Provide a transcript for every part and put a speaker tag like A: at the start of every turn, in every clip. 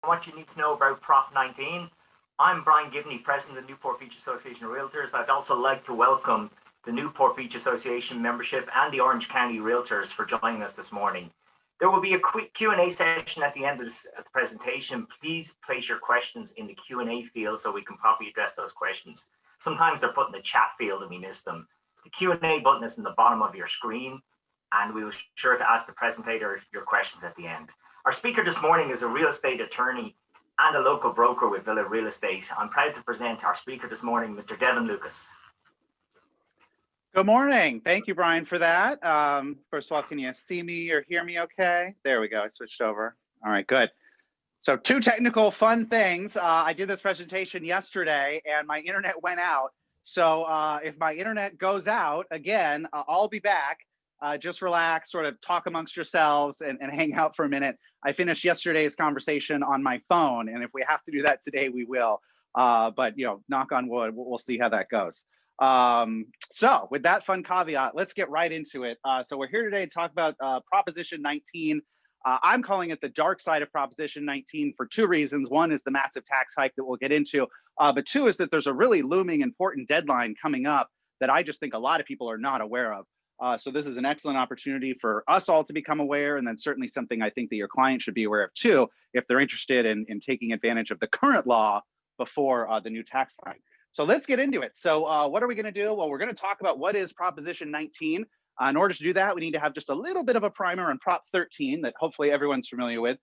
A: what you need to know about Prop 19. I'm Brian Gibney, President of the Newport Beach Association of Realtors. I'd also like to welcome the Newport Beach Association membership and the Orange County Realtors for joining us this morning. There will be a quick Q&A session at the end of the presentation. Please place your questions in the Q&A field so we can properly address those questions. Sometimes they're put in the chat field and we miss them. The Q&A button is in the bottom of your screen, and we will be sure to ask the presenter your questions at the end. Our speaker this morning is a real estate attorney and a local broker with Villa Real Estate. I'm proud to present our speaker this morning, Mr. Devin Lucas.
B: Good morning. Thank you, Brian, for that. First of all, can you see me or hear me okay? There we go. I switched over. All right, good. So two technical fun things. I did this presentation yesterday and my internet went out. So if my internet goes out again, I'll be back. Just relax, sort of talk amongst yourselves and hang out for a minute. I finished yesterday's conversation on my phone, and if we have to do that today, we will. But knock on wood, we'll see how that goes. So with that fun caveat, let's get right into it. So we're here today to talk about Proposition 19. I'm calling it the dark side of Proposition 19 for two reasons. One is the massive tax hike that we'll get into, but two is that there's a really looming important deadline coming up that I just think a lot of people are not aware of. So this is an excellent opportunity for us all to become aware, and then certainly something I think that your client should be aware of too, if they're interested in taking advantage of the current law before the new tax line. So let's get into it. So what are we going to do? Well, we're going to talk about what is Proposition 19. In order to do that, we need to have just a little bit of a primer on Prop 13 that hopefully everyone's familiar with.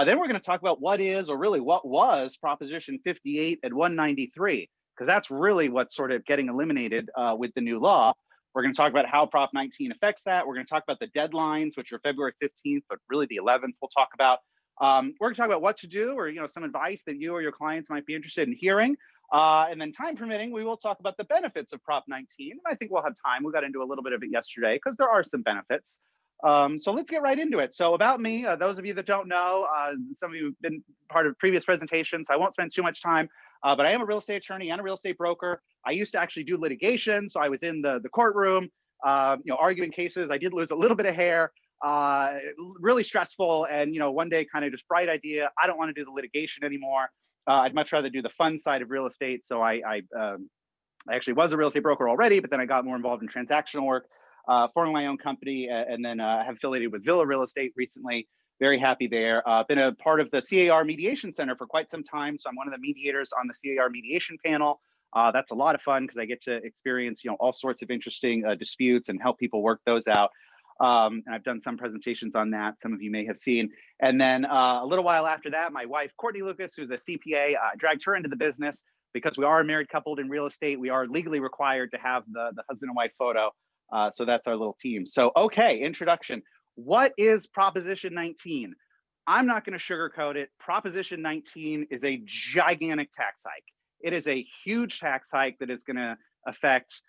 B: Then we're going to talk about what is, or really what was, Proposition 58 and 193, because that's really what's sort of getting eliminated with the new law. We're going to talk about how Prop 19 affects that. We're going to talk about the deadlines, which are February 15th, but really the 11th we'll talk about. We're going to talk about what to do, or some advice that you or your clients might be interested in hearing. And then time permitting, we will talk about the benefits of Prop 19. And I think we'll have time. We got into a little bit of it yesterday because there are some benefits. So let's get right into it. So about me, those of you that don't know, some of you have been part of previous presentations. I won't spend too much time, but I am a real estate attorney and a real estate broker. I used to actually do litigation. So I was in the courtroom, arguing cases. I did lose a little bit of hair, really stressful. And, one day kind of just bright idea. I don't want to do the litigation anymore. I'd much rather do the fun side of real estate. So I actually was a real estate broker already, but then I got more involved in transactional work, forming my own company, and then have affiliated with Villa Real Estate recently. Very happy there. Been a part of the CAR Mediation Center for quite some time. So I'm one of the mediators on the CAR mediation panel. That's a lot of fun because I get to experience, all sorts of interesting disputes and help people work those out. And I've done some presentations on that. Some of you may have seen. And then a little while after that, my wife, Courtney Lucas, who's a CPA, dragged her into the business because we are a married couple in real estate. We are legally required to have the husband and wife photo. So that's our little team. So, okay, introduction. What is Proposition 19? I'm not going to sugarcoat it. Proposition 19 is a gigantic tax hike. It is a huge tax hike that is going to affect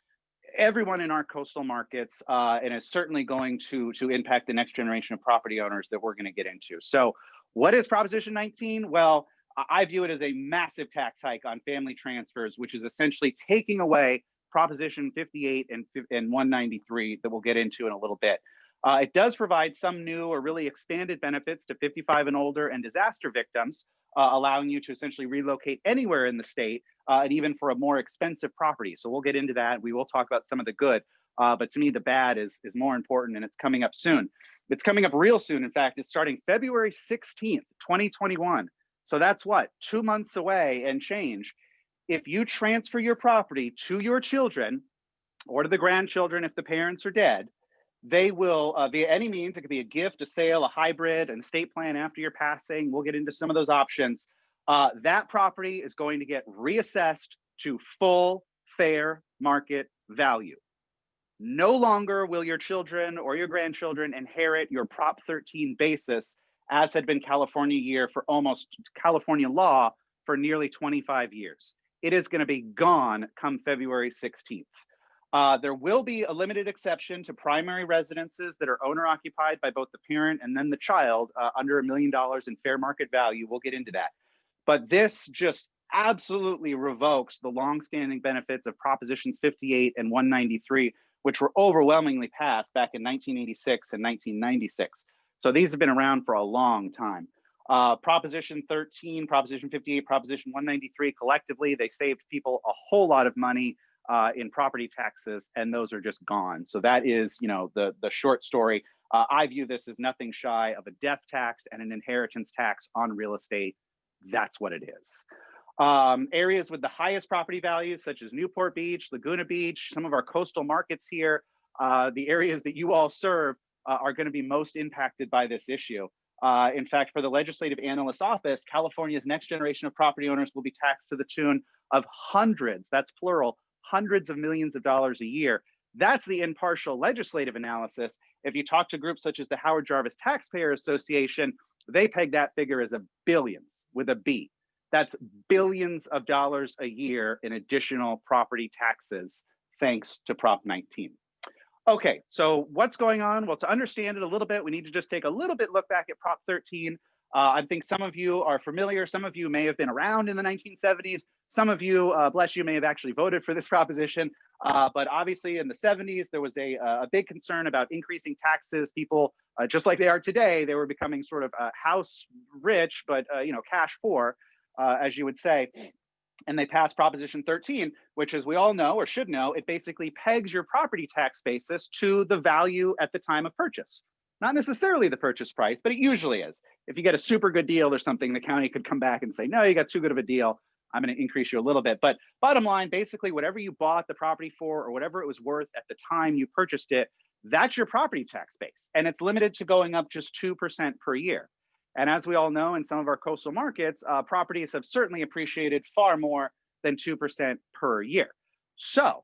B: everyone in our coastal markets, and is certainly going to impact the next generation of property owners that we're going to get into. So what is Proposition 19? Well, I view it as a massive tax hike on family transfers, which is essentially taking away Proposition 58 and 193 that we'll get into in a little bit. It does provide some new or really expanded benefits to 55 and older and disaster victims, allowing you to essentially relocate anywhere in the state, and even for a more expensive property. So we'll get into that. We will talk about some of the good, but to me, the bad is more important, and it's coming up soon. It's coming up real soon. In fact, it's starting February 16th, 2021. So that's what, 2 months away and change. If you transfer your property to your children or to the grandchildren if the parents are dead, they will, via any means, it could be a gift, a sale, a hybrid, an estate plan after your passing. We'll get into some of those options. That property is going to get reassessed to full fair market value. No longer will your children or your grandchildren inherit your Prop 13 basis, as had been California law for nearly 25 years. It is going to be gone come February 16th. There will be a limited exception to primary residences that are owner occupied by both the parent and then the child under $1 million in fair market value. We'll get into that. But this just absolutely revokes the longstanding benefits of Propositions 58 and 193, which were overwhelmingly passed back in 1986 and 1996. So these have been around for a long time. Proposition 13, Proposition 58, Proposition 193, collectively, they saved people a whole lot of money in property taxes, and those are just gone. So that is, the short story. I view this as nothing shy of a death tax and an inheritance tax on real estate. That's what it is. Areas with the highest property values, such as Newport Beach, Laguna Beach, some of our coastal markets here, the areas that you all serve are going to be most impacted by this issue. In fact, for the Legislative Analyst's Office, California's next generation of property owners will be taxed to the tune of hundreds, that's plural, hundreds of millions of dollars a year. That's the impartial legislative analysis. If you talk to groups such as the Howard Jarvis Taxpayer Association, they peg that figure as a billions with a B. That's billions of dollars a year in additional property taxes, thanks to Prop 19. Okay, so what's going on? Well, to understand it a little bit, we need to just take a little bit look back at Prop 13. I think some of you are familiar. Some of you may have been around in the 1970s. Some of you, bless you, may have actually voted for this proposition. But obviously in the 70s, there was a big concern about increasing taxes. People, just like they are today, they were becoming sort of house rich, but cash poor, as you would say. And they passed Proposition 13, which, as we all know or should know, it basically pegs your property tax basis to the value at the time of purchase. Not necessarily the purchase price, but it usually is. If you get a super good deal or something, the county could come back and say, no, you got too good of a deal. I'm going to increase you a little bit. But bottom line, basically, whatever you bought the property for or whatever it was worth at the time you purchased it, that's your property tax base. And it's limited to going up just 2% per year. And as we all know, in some of our coastal markets, properties have certainly appreciated far more than 2% per year. So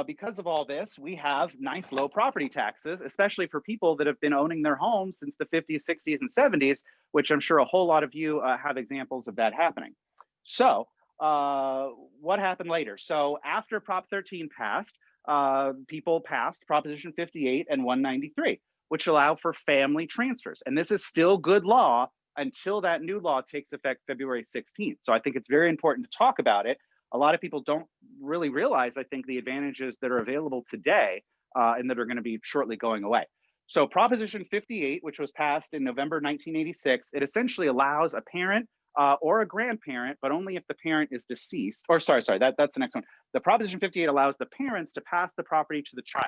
B: because of all this, we have nice low property taxes, especially for people that have been owning their homes since the 50s, 60s, and 70s, which I'm sure a whole lot of you have examples of that happening. So what happened later? So after Prop 13 passed, people passed Proposition 58 and 193. Which allow for family transfers. And this is still good law until that new law takes effect February 16th. So I think it's very important to talk about it. A lot of people don't really realize, I think, the advantages that are available today and that are going to be shortly going away. So Proposition 58, which was passed in November 1986, it essentially allows a parent or a grandparent, but only if the parent is deceased, or sorry, that's the next one. The Proposition 58 allows the parents to pass the property to the child.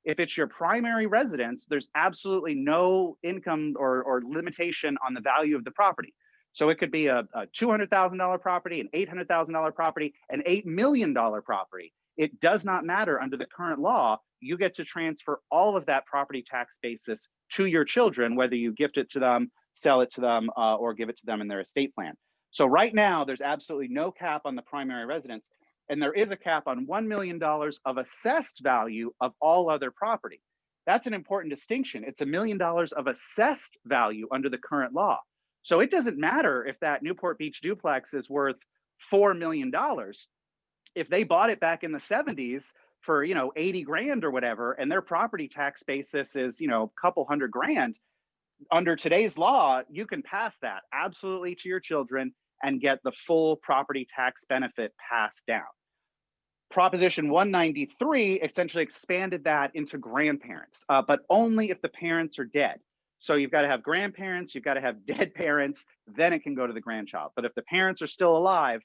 B: If it's your primary residence, there's absolutely no income or limitation on the value of the property. So it could be a $200,000 property, an $800,000 property, an $8 million property. It does not matter under the current law. You get to transfer all of that property tax basis to your children, whether you gift it to them, sell it to them, or give it to them in their estate plan. So right now, there's absolutely no cap on the primary residence. And there is a cap on $1 million of assessed value of all other property. That's an important distinction. It's $1 million of assessed value under the current law. So it doesn't matter if that Newport Beach duplex is worth $4 million. If they bought it back in the 70s for 80 grand or whatever, and their property tax basis is a couple hundred grand, under today's law, you can pass that absolutely to your children and get the full property tax benefit passed down. Proposition 193 essentially expanded that into grandparents, but only if the parents are dead. So you've got to have grandparents, you've got to have dead parents, then it can go to the grandchild. But if the parents are still alive,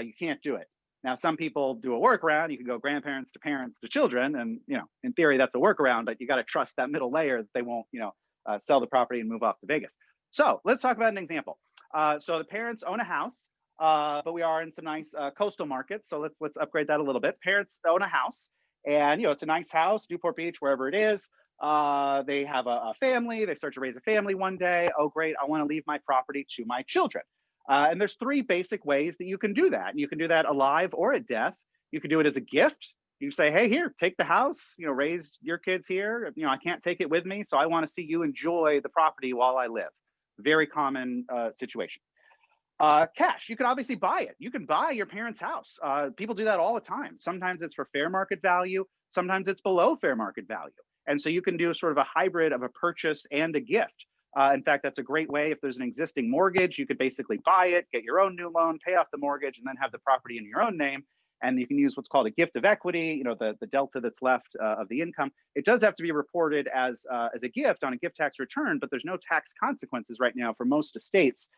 B: you can't do it. Now, some people do a workaround. You can go grandparents to parents to children, and in theory, that's a workaround. But you got to trust that middle layer that they won't, sell the property and move off to Vegas. So let's talk about an example. So the parents own a house, but we are in some nice coastal markets. So let's upgrade that a little bit. Parents own a house, and it's a nice house, Newport Beach, wherever it is. They have a family. They start to raise a family one day. Oh, great! I want to leave my property to my children. And there's three basic ways that you can do that. And you can do that alive or at death. You can do it as a gift. You say, hey, here, take the house, raise your kids here. I can't take it with me, so I want to see you enjoy the property while I live. Very common situation. Cash, you can obviously buy it. You can buy your parents' house. People do that all the time. Sometimes it's for fair market value. Sometimes it's below fair market value. And so you can do sort of a hybrid of a purchase and a gift. In fact, that's a great way. If there's an existing mortgage, you could basically buy it, get your own new loan, pay off the mortgage, and then have the property in your own name. and you can use what's called a gift of equity, the delta that's left of the income. It does have to be reported as a gift on a gift tax return, but there's no tax consequences right now for most estates,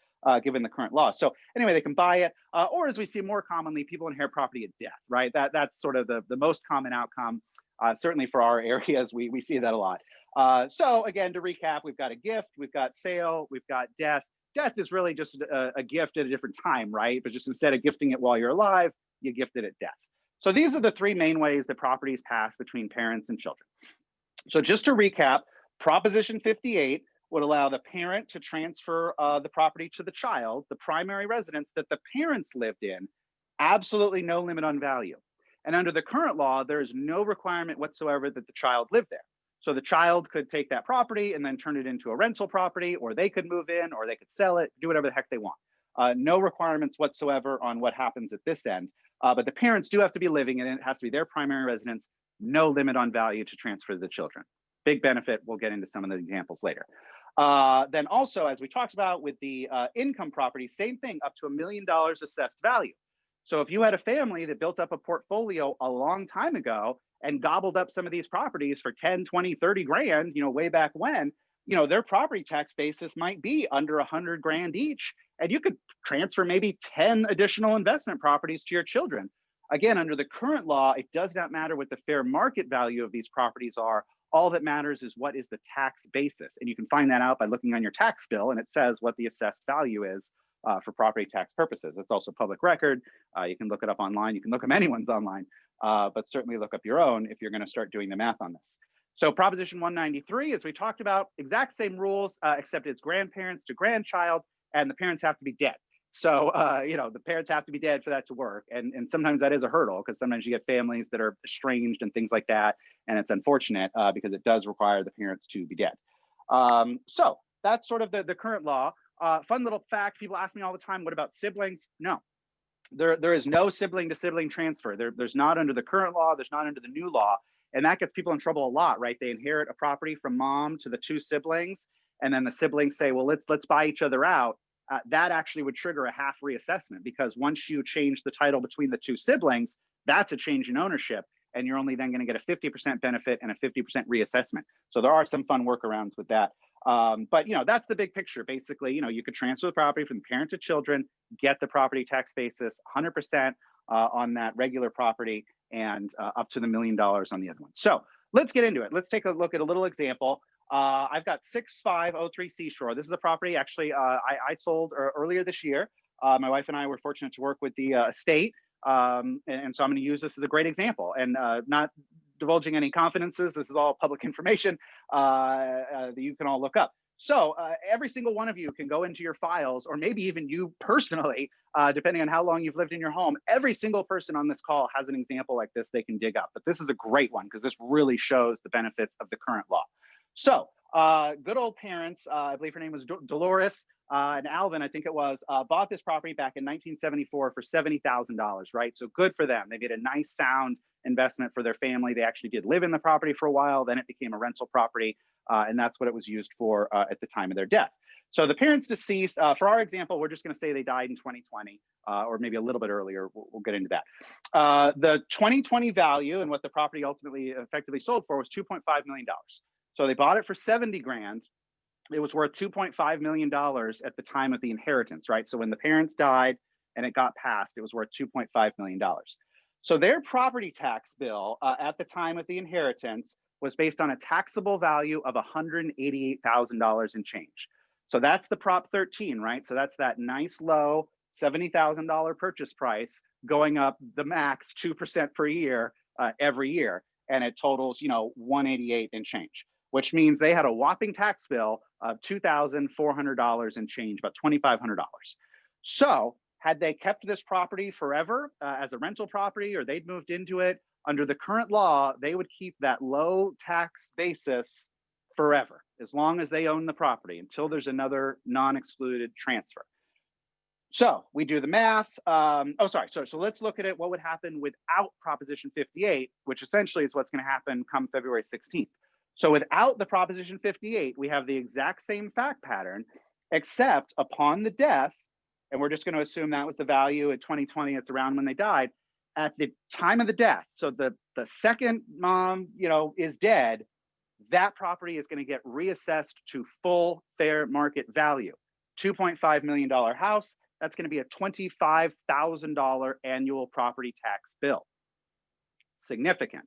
B: given the current law. So anyway, they can buy it, or as we see more commonly, people inherit property at death, right? That's sort of the most common outcome. Certainly for our areas, we see that a lot. So again, to recap, we've got a gift, we've got sale, we've got death. Death is really just a gift at a different time, right? But just instead of gifting it while you're alive, you gift it at death. So these are the three main ways that properties pass between parents and children. So just to recap, Proposition 58 would allow the parent to transfer the property to the child, the primary residence that the parents lived in, absolutely no limit on value. And under the current law, there is no requirement whatsoever that the child live there. So the child could take that property and then turn it into a rental property, or they could move in, or they could sell it, do whatever the heck they want. No requirements whatsoever on what happens at this end. But the parents do have to be living in it. It has to be their primary residence, no limit on value to transfer to the children. Big benefit. We'll get into some of the examples later. Then also, as we talked about with the income property, same thing, up to $1 million assessed value. So if you had a family that built up a portfolio a long time ago and gobbled up some of these properties for 10, 20, 30 grand, way back when, their property tax basis might be under 100 grand each. And you could transfer maybe 10 additional investment properties to your children. Again, under the current law, it does not matter what the fair market value of these properties are. All that matters is what is the tax basis. And you can find that out by looking on your tax bill, and it says what the assessed value is for property tax purposes. It's also public record. You can look it up online. You can look up anyone's online, but certainly look up your own if you're going to start doing the math on this. So Proposition 193, as we talked about, exact same rules, except it's grandparents to grandchild, and the parents have to be dead. So, the parents have to be dead for that to work. And sometimes that is a hurdle, because sometimes you get families that are estranged and things like that. And it's unfortunate because it does require the parents to be dead. So that's sort of the current law. Fun little fact, people ask me all the time, what about siblings? No, there is no sibling to sibling transfer. There's not under the current law, there's not under the new law. And that gets people in trouble a lot, right? They inherit a property from mom to the two siblings, and then the siblings say, well, let's buy each other out. That actually would trigger a half reassessment, because once you change the title between the two siblings, that's a change in ownership, and you're only then going to get a 50% benefit and a 50% reassessment. So there are some fun workarounds with that. But that's the big picture. Basically, you could transfer the property from parent to children, get the property tax basis 100% on that regular property, and up to the $1 million on the other one. So let's get into it. Let's take a look at a little example. I've got 6503 Seashore. This is a property actually I sold earlier this year. My wife and I were fortunate to work with the estate. And so I'm going to use this as a great example, and not divulging any confidences. This is all public information that you can all look up. So every single one of you can go into your files, or maybe even you personally, depending on how long you've lived in your home. Every single person on this call has an example like this they can dig up. But this is a great one because this really shows the benefits of the current law. So good old parents, I believe her name was Dolores and Alvin, I think it was, bought this property back in 1974 for $70,000, right? So good for them. They made a nice, sound investment for their family. They actually did live in the property for a while. Then it became a rental property, and that's what it was used for at the time of their death. So the parents deceased, for our example, we're just going to say they died in 2020, or maybe a little bit earlier. We'll get into that. The 2020 value and what the property ultimately effectively sold for was $2.5 million. So they bought it for 70 grand. It was worth $2.5 million at the time of the inheritance, right? So when the parents died and it got passed, it was worth $2.5 million. So their property tax bill at the time of the inheritance was based on a taxable value of $188,000 and change. So that's the Prop 13, right? So that's that nice low $70,000 purchase price going up the max 2% per year every year. And it totals, $188 and change, which means they had a whopping tax bill of $2,400 and change, about $2,500. So had they kept this property forever as a rental property, or they'd moved into it, under the current law, they would keep that low tax basis forever, as long as they own the property, until there's another non-excluded transfer. So we do the math. So let's look at it. What would happen without Proposition 58, which essentially is what's going to happen come February 16th. So without the Proposition 58, we have the exact same fact pattern, except upon the death, and we're just going to assume that was the value at 2020, it's around when they died, at the time of the death, so the second mom, is dead, that property is going to get reassessed to full fair market value. $2.5 million house, that's going to be a $25,000 annual property tax bill. Significant.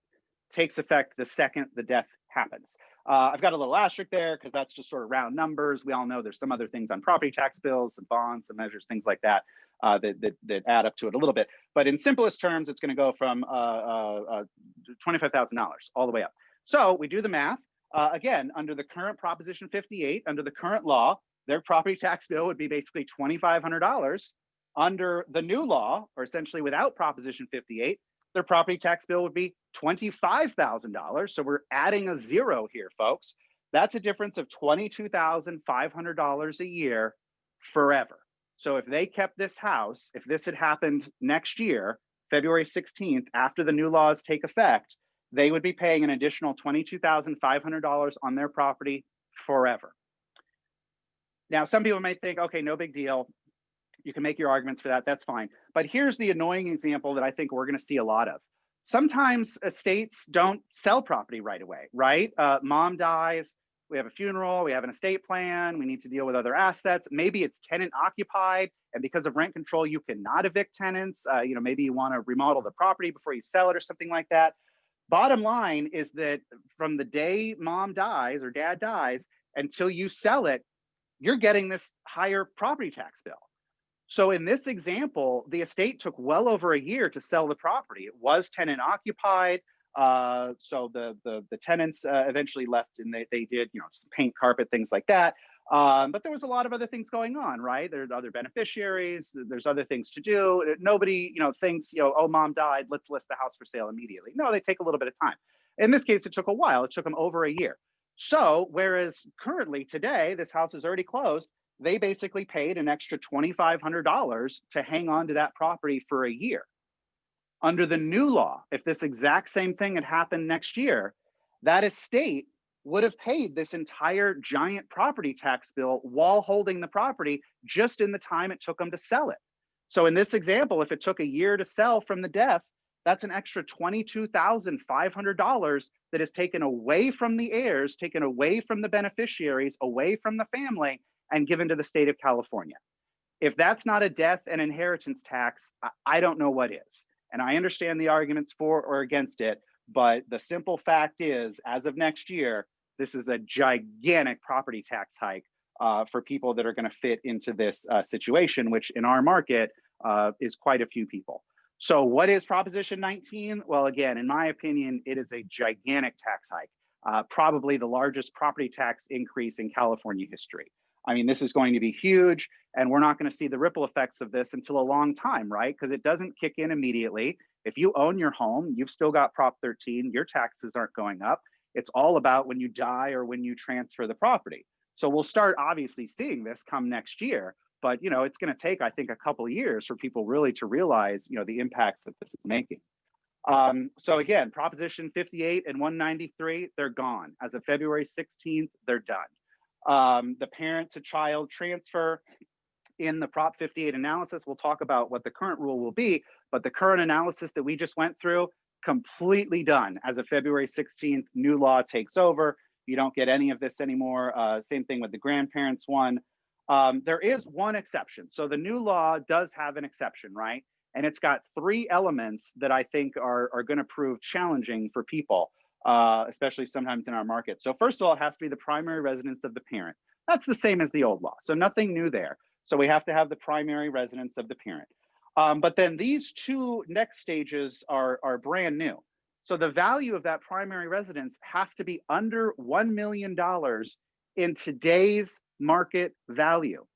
B: Takes effect the second the death happens. I've got a little asterisk there because that's just sort of round numbers. We all know there's some other things on property tax bills and bonds and measures, things like that, that add up to it a little bit. But in simplest terms, it's going to go from $25,000 all the way up. So we do the math. Again, under the current Proposition 58, under the current law, their property tax bill would be basically $2,500. Under the new law, or essentially without Proposition 58, their property tax bill would be $25,000. So we're adding a zero here, folks. That's a difference of $22,500 a year forever. So if they kept this house, if this had happened next year, February 16th, after the new laws take effect, they would be paying an additional $22,500 on their property forever. Now, some people might think, okay, no big deal. You can make your arguments for that. That's fine. But here's the annoying example that I think we're going to see a lot of. Sometimes estates don't sell property right away, right? Mom dies. We have a funeral. We have an estate plan. We need to deal with other assets. Maybe it's tenant occupied. And because of rent control, you cannot evict tenants. Maybe you want to remodel the property before you sell it or something like that. Bottom line is that from the day mom dies or dad dies until you sell it, you're getting this higher property tax bill. So in this example, the estate took well over a year to sell the property. It was tenant occupied. So the tenants eventually left, and they did, some paint, carpet, things like that. But there was a lot of other things going on, right? There's other beneficiaries. There's other things to do. Nobody, thinks, oh, mom died, let's list the house for sale immediately. No, they take a little bit of time. In this case, it took a while. It took them over a year. So whereas currently today, this house is already closed, they basically paid an extra $2,500 to hang on to that property for a year. Under the new law, if this exact same thing had happened next year, that estate would have paid this entire giant property tax bill while holding the property just in the time it took them to sell it. So in this example, if it took a year to sell from the death, that's an extra $22,500 that is taken away from the heirs, taken away from the beneficiaries, away from the family, and given to the state of California. If that's not a death and inheritance tax, I don't know what is. And I understand the arguments for or against it, but the simple fact is, as of next year, this is a gigantic property tax hike for people that are going to fit into this situation, which in our market is quite a few people. So what is Proposition 19? Well, again, in my opinion, it is a gigantic tax hike, probably the largest property tax increase in California history. I mean, this is going to be huge, and we're not going to see the ripple effects of this until a long time, right? Because it doesn't kick in immediately. If you own your home, you've still got Prop 13, your taxes aren't going up. It's all about when you die or when you transfer the property. So we'll start obviously seeing this come next year, but it's going to take, I think, a couple of years for people really to realize, the impacts that this is making. So again, Proposition 58 and 193, they're gone. As of February 16th, they're done. The parent to child transfer in the Prop 58 analysis, we'll talk about what the current rule will be, but the current analysis that we just went through, completely done. As of February 16th, new law takes over. You don't get any of this anymore. Same thing with the grandparents one. There is one exception. So the new law does have an exception, right? And it's got three elements that I think are going to prove challenging for people, especially sometimes in our market. So first of all, it has to be the primary residence of the parent. That's the same as the old law. So nothing new there. So we have to have the primary residence of the parent. But then these two next stages are brand new. So the value of that primary residence has to be under $1 million in today's market value.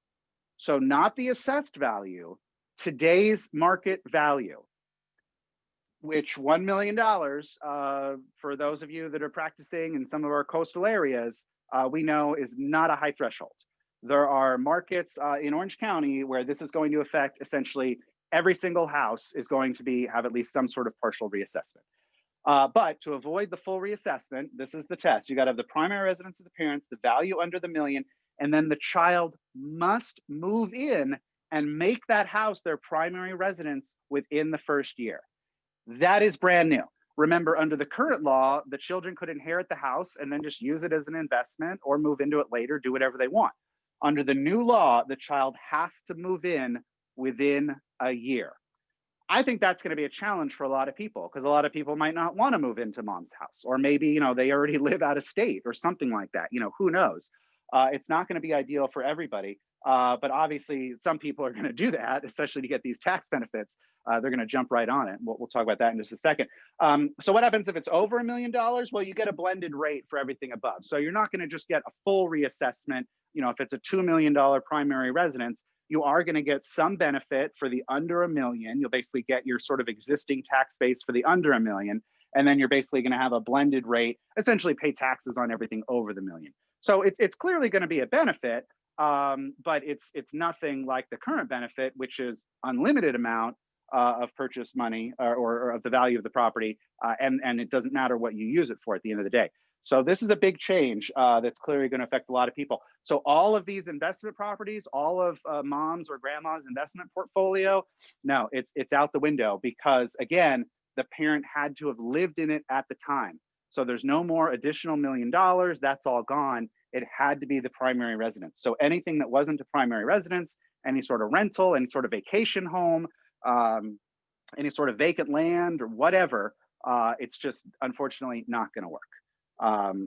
B: So not the assessed value, today's market value, which $1 million, for those of you that are practicing in some of our coastal areas, we know is not a high threshold. There are markets in Orange County where this is going to affect essentially every single house is going to have at least some sort of partial reassessment. But to avoid the full reassessment, this is the test. You got to have the primary residence of the parents, the value under the million, and then the child must move in and make that house their primary residence within the first year. That is brand new. Remember, under the current law, the children could inherit the house and then just use it as an investment or move into it later, do whatever they want. Under the new law, the child has to move in within a year. I think that's going to be a challenge for a lot of people because a lot of people might not want to move into mom's house, or maybe, they already live out of state or something like that. Who knows? It's not going to be ideal for everybody. But obviously, some people are going to do that, especially to get these tax benefits. They're going to jump right on it. We'll talk about that in just a second. So what happens if it's over $1 million? Well, you get a blended rate for everything above. So you're not going to just get a full reassessment. If it's a $2 million primary residence, you are going to get some benefit for the under $1 million. You'll basically get your sort of existing tax base for the under $1 million. And then you're basically going to have a blended rate, essentially pay taxes on everything over the $1 million. So it's clearly going to be a benefit, but it's nothing like the current benefit, which is unlimited amount of purchase money or of the value of the property. And it doesn't matter what you use it for at the end of the day. So this is a big change that's clearly going to affect a lot of people. So all of these investment properties, all of mom's or grandma's investment portfolio, no, it's out the window because, again, the parent had to have lived in it at the time. So there's no more additional $1 million. That's all gone. It had to be the primary residence. So anything that wasn't a primary residence, any sort of rental, any sort of vacation home, any sort of vacant land or whatever, it's just unfortunately not going to work.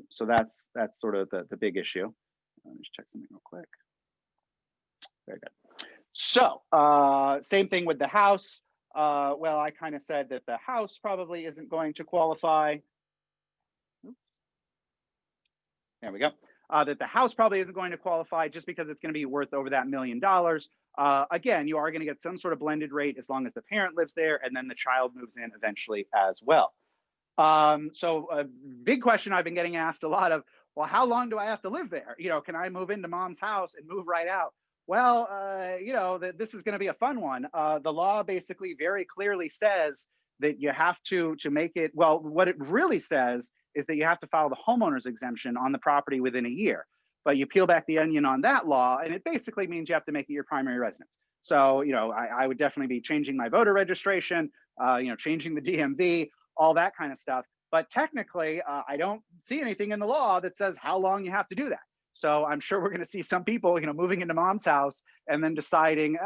B: So that's sort of the big issue. Let me just check something real quick. Very good. So same thing with the house. Well, I kind of said that the house probably isn't going to qualify. Oops. There we go. That the house probably isn't going to qualify just because it's going to be worth over that $1 million. Again, you are going to get some sort of blended rate as long as the parent lives there and then the child moves in eventually as well. So a big question I've been getting asked a lot of, well, how long do I have to live there? Can I move into mom's house and move right out? Well, this is going to be a fun one. The law basically very clearly says that you have to make it, well, what it really says is that you have to file the homeowner's exemption on the property within a year. But you peel back the onion on that law, and it basically means you have to make it your primary residence. So, I would definitely be changing my voter registration, changing the DMV, all that kind of stuff. But technically, I don't see anything in the law that says how long you have to do that. So I'm sure we're going to see some people, moving into mom's house and then deciding,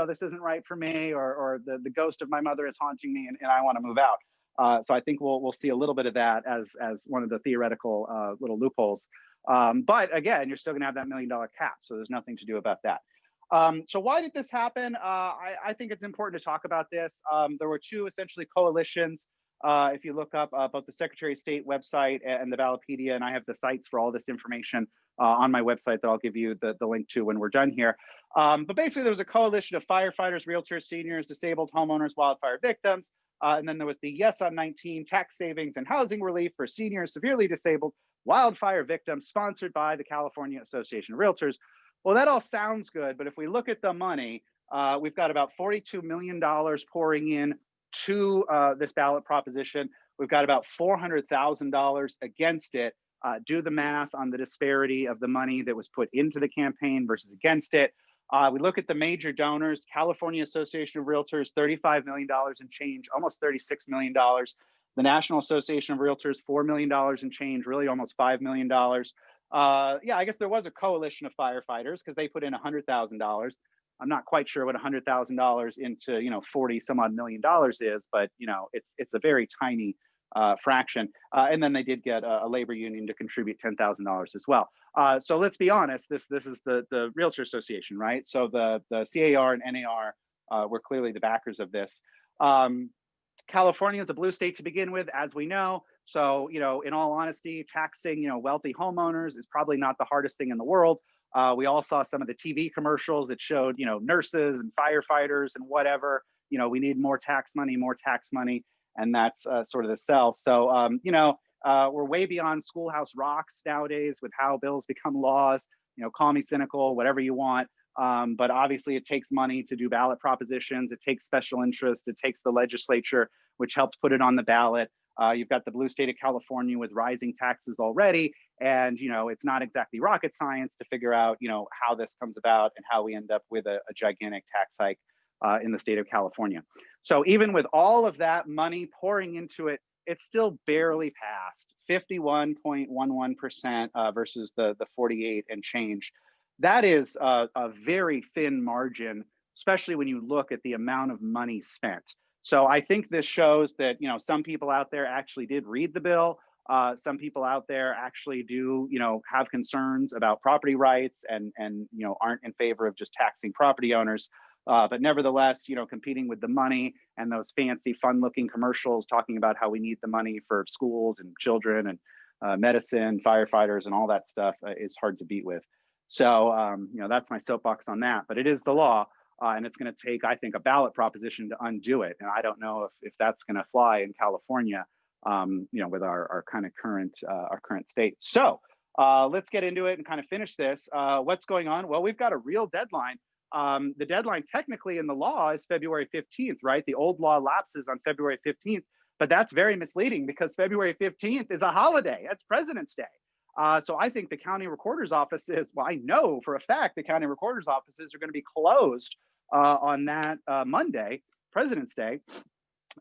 B: this isn't right for me, or the ghost of my mother is haunting me and I want to move out. So I think we'll see a little bit of that as one of the theoretical little loopholes. But again, you're still going to have that $1 million cap. So there's nothing to do about that. So why did this happen? I think it's important to talk about this. There were two essentially coalitions. If you look up both the Secretary of State website and the Ballotpedia, and I have the sites for all this information on my website that I'll give you the link to when we're done here. But basically, there was a coalition of firefighters, realtors, seniors, disabled homeowners, wildfire victims. And then there was the Yes on 19 tax savings and housing relief for seniors, severely disabled, wildfire victims, sponsored by the California Association of Realtors. Well, that all sounds good, but if we look at the money, we've got about $42 million pouring in to this ballot proposition. We've got about $400,000 against it. Do the math on the disparity of the money that was put into the campaign versus against it. We look at the major donors, California Association of Realtors, $35 million and change, almost $36 million. The National Association of Realtors, $4 million and change, really almost $5 million. Yeah, I guess there was a coalition of firefighters because they put in $100,000. I'm not quite sure what $100,000 into 40 some odd $1 million is, but it's a very tiny fraction. And then they did get a labor union to contribute $10,000 as well. So let's be honest, this is the Realtor Association, right? So the CAR and NAR were clearly the backers of this. California is a blue state to begin with, as we know. So, in all honesty, taxing, wealthy homeowners is probably not the hardest thing in the world. We all saw some of the TV commercials that showed, nurses and firefighters and whatever, we need more tax money. And that's sort of the sell. So, we're way beyond schoolhouse rocks nowadays with how bills become laws. Call me cynical, whatever you want. But obviously it takes money to do ballot propositions. It takes special interest. It takes the legislature, which helps put it on the ballot. You've got the blue state of California with rising taxes already. And, it's not exactly rocket science to figure out, how this comes about and how we end up with a gigantic tax hike in the state of California. So even with all of that money pouring into it, it's still barely passed 51.11% versus the 48 and change. That is a very thin margin, especially when you look at the amount of money spent. So I think this shows that, you know, some people out there actually did read the bill. Some people out there actually do, you know, have concerns about property rights and you know, aren't in favor of just taxing property owners. But nevertheless, you know, competing with the money and those fancy, fun-looking commercials talking about how we need the money for schools and children and medicine, firefighters, and all that stuff is hard to beat with. So, you know, that's my soapbox on that. But it is the law, and it's going to take, I think, a ballot proposition to undo it. And I don't know if that's going to fly in California, you know, with our kind of current state. So let's get into it and kind of finish this. What's going on? Well, we've got a real deadline. The deadline technically in the law is February 15th, right? The old law lapses on February 15th, but that's very misleading because February 15th is a holiday. That's President's Day. So I think the county recorder's offices, well, I know for a fact the county recorder's offices are going to be closed on that Monday, President's Day.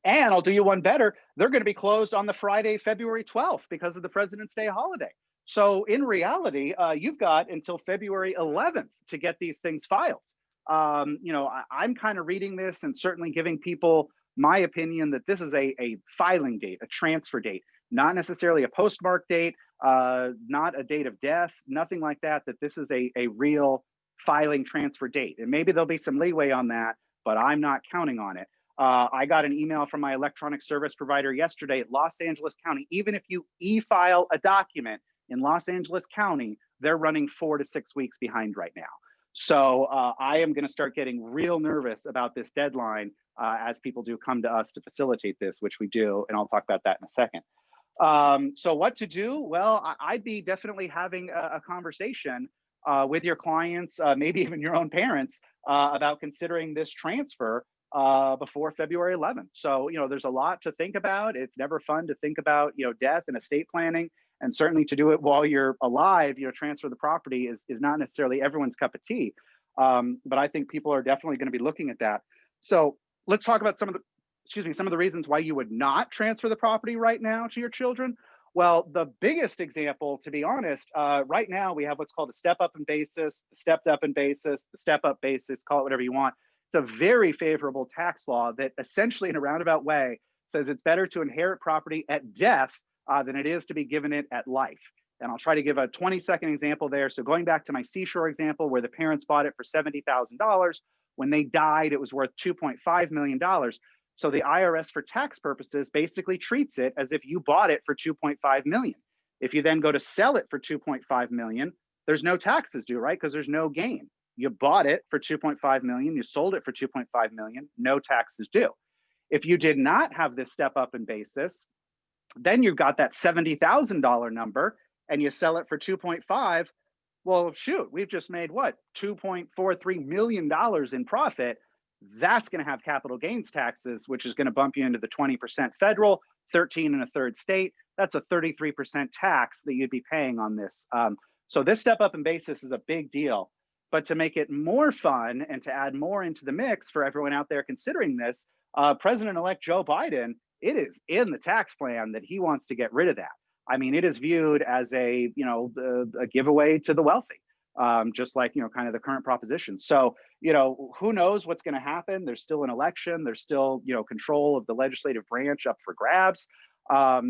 B: And I'll do you one better, they're going to be closed on the Friday, February 12th because of the President's Day holiday. So in reality, you've got until February 11th to get these things filed. You know, I'm kind of reading this and certainly giving people my opinion that this is a filing date, a transfer date, not necessarily a postmark date, not a date of death, nothing like that, that this is a real filing transfer date. And maybe there'll be some leeway on that, but I'm not counting on it. I got an email from my electronic service provider yesterday at Los Angeles County. Even if you e-file a document in Los Angeles County, they're running 4 to 6 weeks behind right now. So I am going to start getting real nervous about this deadline as people do come to us to facilitate this, which we do, and I'll talk about that in a second. So what to do? Well, I'd be definitely having a conversation with your clients, maybe even your own parents, about considering this transfer before February 11th. So, you know, there's a lot to think about. It's never fun to think about, you know, death and estate planning, and certainly to do it while you're alive, you know, transfer the property is not necessarily everyone's cup of tea. But I think people are definitely going to be looking at that. So let's talk about some of the reasons why you would not transfer the property right now to your children. Well, the biggest example, to be honest, right now we have what's called a step up in basis, the stepped up in basis, the step up basis, call it whatever you want. It's a very favorable tax law that essentially in a roundabout way says it's better to inherit property at death than it is to be given it at life. And I'll try to give a 20-second example there. So going back to my Seashore example where the parents bought it for $70,000, when they died, it was worth $2.5 million. So the IRS for tax purposes basically treats it as if you bought it for $2.5 million. If you then go to sell it for $2.5 million, there's no taxes due, right? Because there's no gain. You bought it for $2.5 million, you sold it for $2.5 million, no taxes due. If you did not have this step up in basis, then you've got that $70,000 number and you sell it for 2.5. Well, shoot, we've just made what? $2.43 million in profit. That's going to have capital gains taxes, which is going to bump you into the 20% federal, 13 and a third state. That's a 33% tax that you'd be paying on this. So this step up in basis is a big deal. But to make it more fun and to add more into the mix for everyone out there considering this, President-elect Joe Biden, it is in the tax plan that he wants to get rid of that. I mean, it is viewed as a, you know, a giveaway to the wealthy, just like, you know, kind of the current proposition. So, you know, who knows what's going to happen? There's still an election. There's still, you know, control of the legislative branch up for grabs.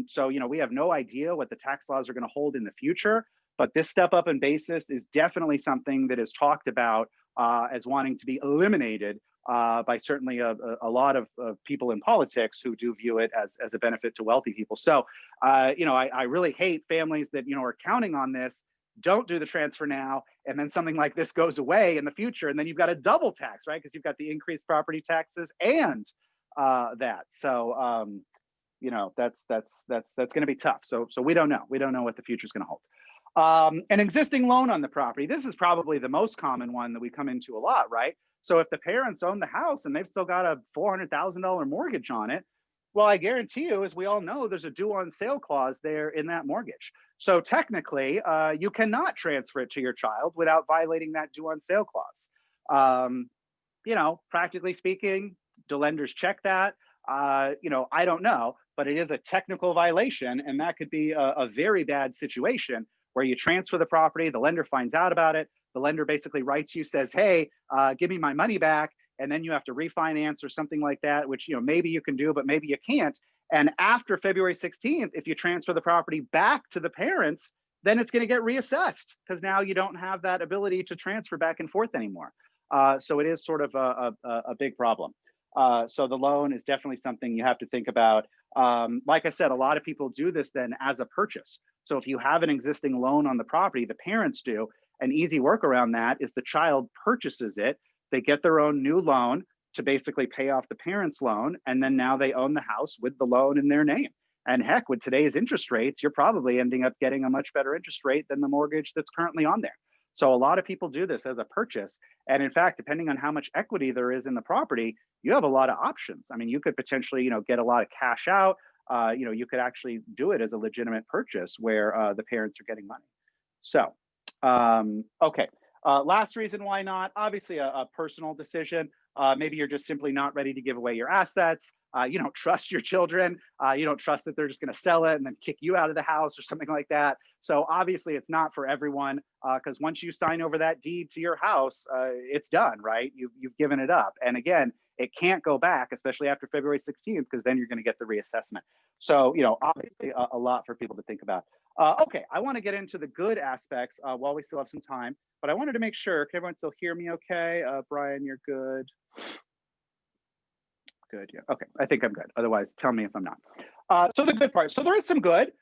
B: So, you know, we have no idea what the tax laws are going to hold in the future. But this step up in basis is definitely something that is talked about as wanting to be eliminated by certainly a lot of people in politics who do view it as a benefit to wealthy people. So, you know, I really hate families that, you know, are counting on this, don't do the transfer now, and then something like this goes away in the future. And then you've got a double tax, right? Because you've got the increased property taxes and that. So, you know, that's going to be tough. So we don't know. We don't know what the future is going to hold. An existing loan on the property. This is probably the most common one that we come into a lot, right? So if the parents own the house and they've still got a $400,000 mortgage on it, well, I guarantee you, as we all know, there's a due on sale clause there in that mortgage. So technically, you cannot transfer it to your child without violating that due on sale clause. practically speaking, do lenders check that? I don't know, but it is a technical violation, and that could be a very bad situation where you transfer the property, the lender finds out about it, the lender basically writes you, says, hey, give me my money back, and then you have to refinance or something like that, which maybe you can do, but maybe you can't. And after February 16th, if you transfer the property back to the parents, then it's going to get reassessed because now you don't have that ability to transfer back and forth anymore. So it is sort of a big problem. So the loan is definitely something you have to think about. Like I said, a lot of people do this then as a purchase. So if you have an existing loan on the property, the parents do, an easy workaround that is the child purchases it, they get their own new loan to basically pay off the parents' loan, and then now they own the house with the loan in their name. And heck, with today's interest rates, you're probably ending up getting a much better interest rate than the mortgage that's currently on there. So a lot of people do this as a purchase. And in fact, depending on how much equity there is in the property, you have a lot of options. I mean, you could potentially, get a lot of cash out. You could actually do it as a legitimate purchase where the parents are getting money. So, okay. Last reason why not, obviously a personal decision. Maybe you're just simply not ready to give away your assets. You don't trust your children. You don't trust that they're just going to sell it and then kick you out of the house or something like that. So obviously it's not for everyone, because once you sign over that deed to your house, it's done, right? You've given it up. And again, it can't go back, especially after February 16th, because then you're going to get the reassessment. So, obviously a lot for people to think about. Okay, I want to get into the good aspects while we still have some time, but I wanted to make sure, can everyone still hear me okay? Brian, you're good. Good, yeah, okay, I think I'm good. Otherwise, tell me if I'm not. So the good part, so there is some good.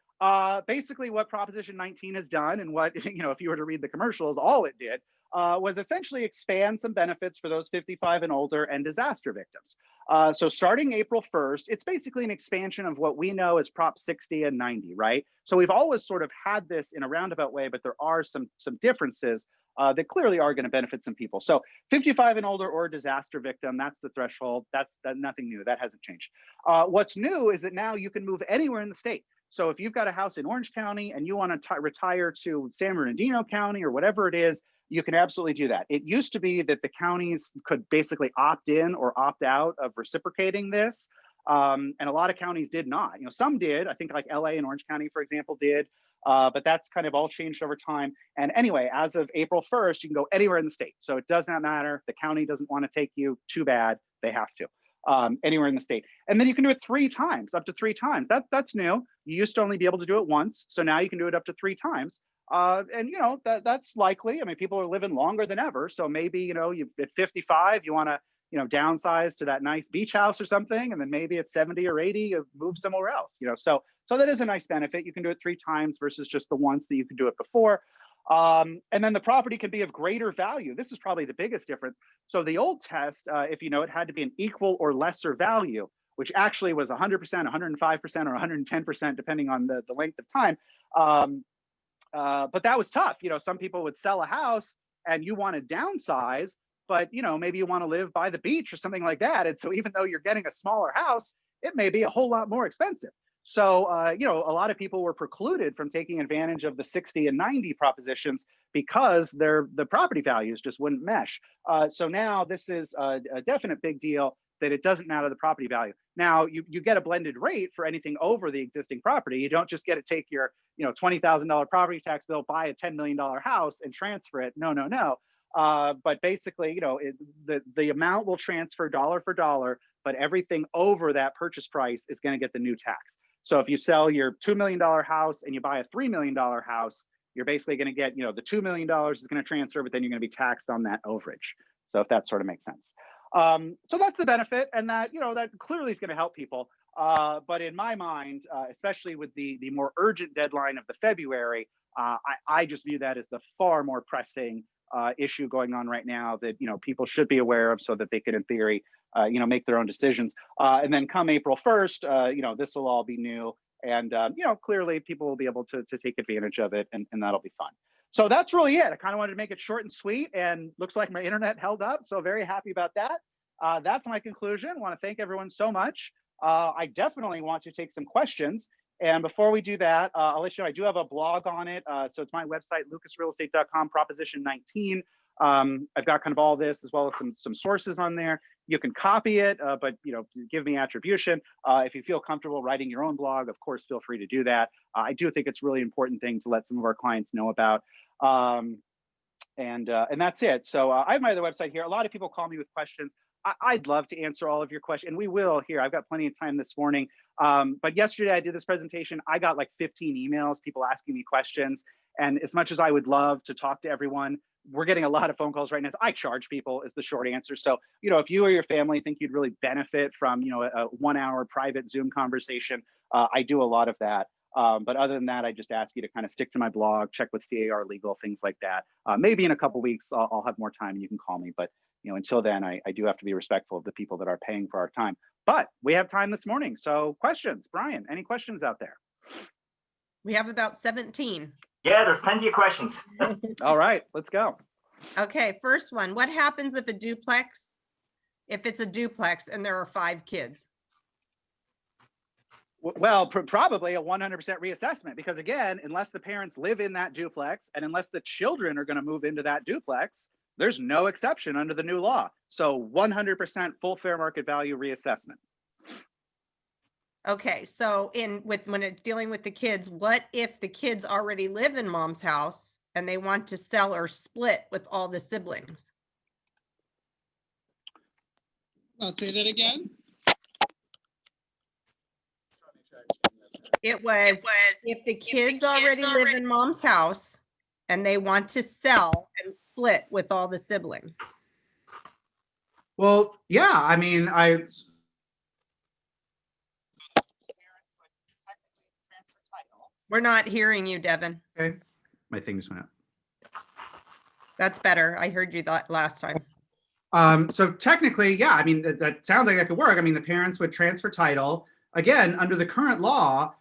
B: Basically what Proposition 19 has done, and what, if you were to read the commercials, all it did was essentially expand some benefits for those 55 and older and disaster victims. So starting April 1st, it's basically an expansion of what we know as Prop 60 and 90, right? So we've always sort of had this in a roundabout way, but there are some differences that clearly are going to benefit some people. So 55 and older or disaster victim, that's the threshold. That's nothing new. That hasn't changed. What's new is that now you can move anywhere in the state. So if you've got a house in Orange County and you want to retire to San Bernardino County or whatever it is, you can absolutely do that. It used to be that the counties could basically opt in or opt out of reciprocating this. And a lot of counties did not. Some did. I think like LA and Orange County, for example, did. But that's kind of all changed over time. And anyway, as of April 1st, you can go anywhere in the state. So it does not matter. If the county doesn't want to take you, too bad. They have to. Anywhere in the state. And then you can do it 3 times, up to 3 times. That's new. You used to only be able to do it once. So now you can do it up to 3 times. And that's likely. I mean, people are living longer than ever. So maybe, you at 55, you want to, downsize to that nice beach house or something. And then maybe at 70 or 80, you move somewhere else, so that is a nice benefit. You can do it 3 times versus just the once that you could do it before. And then the property can be of greater value. This is probably the biggest difference. So the old test, if you know, it had to be an equal or lesser value, which actually was 100%, 105%, or 110%, depending on the length of time. But that was tough. Some people would sell a house and you want to downsize, but maybe you want to live by the beach or something like that. And so even though you're getting a smaller house, it may be a whole lot more expensive. So, a lot of people were precluded from taking advantage of the 60 and 90 propositions because the property values just wouldn't mesh. So now this is a definite big deal that it doesn't matter the property value. Now you get a blended rate for anything over the existing property. You don't just get to take your $20,000 property tax bill, buy a $10 million house and transfer it. No. But basically, the amount will transfer dollar for dollar, but everything over that purchase price is going to get the new tax. So if you sell your $2 million house and you buy a $3 million house, you're basically going to get, the $2 million is going to transfer, but then you're going to be taxed on that overage. So if that sort of makes sense. So that's the benefit, and that, that clearly is going to help people. But in my mind, especially with the more urgent deadline of the February, I just view that as the far more pressing issue going on right now that people should be aware of, so that they can, in theory, make their own decisions. And then come April 1st, this will all be new, and clearly people will be able to take advantage of it, and that'll be fun. So that's really it. I kind of wanted to make it short and sweet, and looks like my internet held up, so very happy about that. That's my conclusion. I want to thank everyone so much. I definitely want to take some questions. And before we do that, I'll let you know I do have a blog on it. So it's my website, lucasrealestate.com, Proposition 19. I've got kind of all this as well as some sources on there. You can copy it, but give me attribution. If you feel comfortable writing your own blog, of course, feel free to do that. I do think it's a really important thing to let some of our clients know about. And that's it. So I have my other website here. A lot of people call me with questions. I'd love to answer all of your questions, and we will here. I've got plenty of time this morning. But yesterday I did this presentation. I got like 15 emails, people asking me questions. And as much as I would love to talk to everyone, we're getting a lot of phone calls right now. I charge people is the short answer. So, if you or your family think you'd really benefit from, a 1 hour private Zoom conversation, I do a lot of that. But other than that, I just ask you to kind of stick to my blog, check with CAR Legal, things like that. Maybe in a couple of weeks, I'll have more time and you can call me. But until then, I do have to be respectful of the people that are paying for our time. But we have time this morning. So questions, Brian, any questions out there?
C: We have about 17.
A: Yeah, there's plenty of questions.
B: All right, let's go.
C: Okay, first one. What happens if it's a duplex and there are 5 kids?
B: Well, probably a 100% reassessment, because again, unless the parents live in that duplex and unless the children are going to move into that duplex, there's no exception under the new law. So 100% full fair market value reassessment.
C: Okay, so when it's dealing with the kids, what if the kids already live in mom's house and they want to sell or split with all the siblings?
B: I'll say that again.
C: It was if the kids already live in mom's house and they want to sell and split with all the siblings.
D: Well, yeah, I mean,
C: We're not hearing you, Devin.
D: okay, my thing just went up.
C: That's better. I heard you that last time.
D: So technically, yeah, I mean, that sounds like that could work. I mean, the parents would transfer title. Again, under the current law,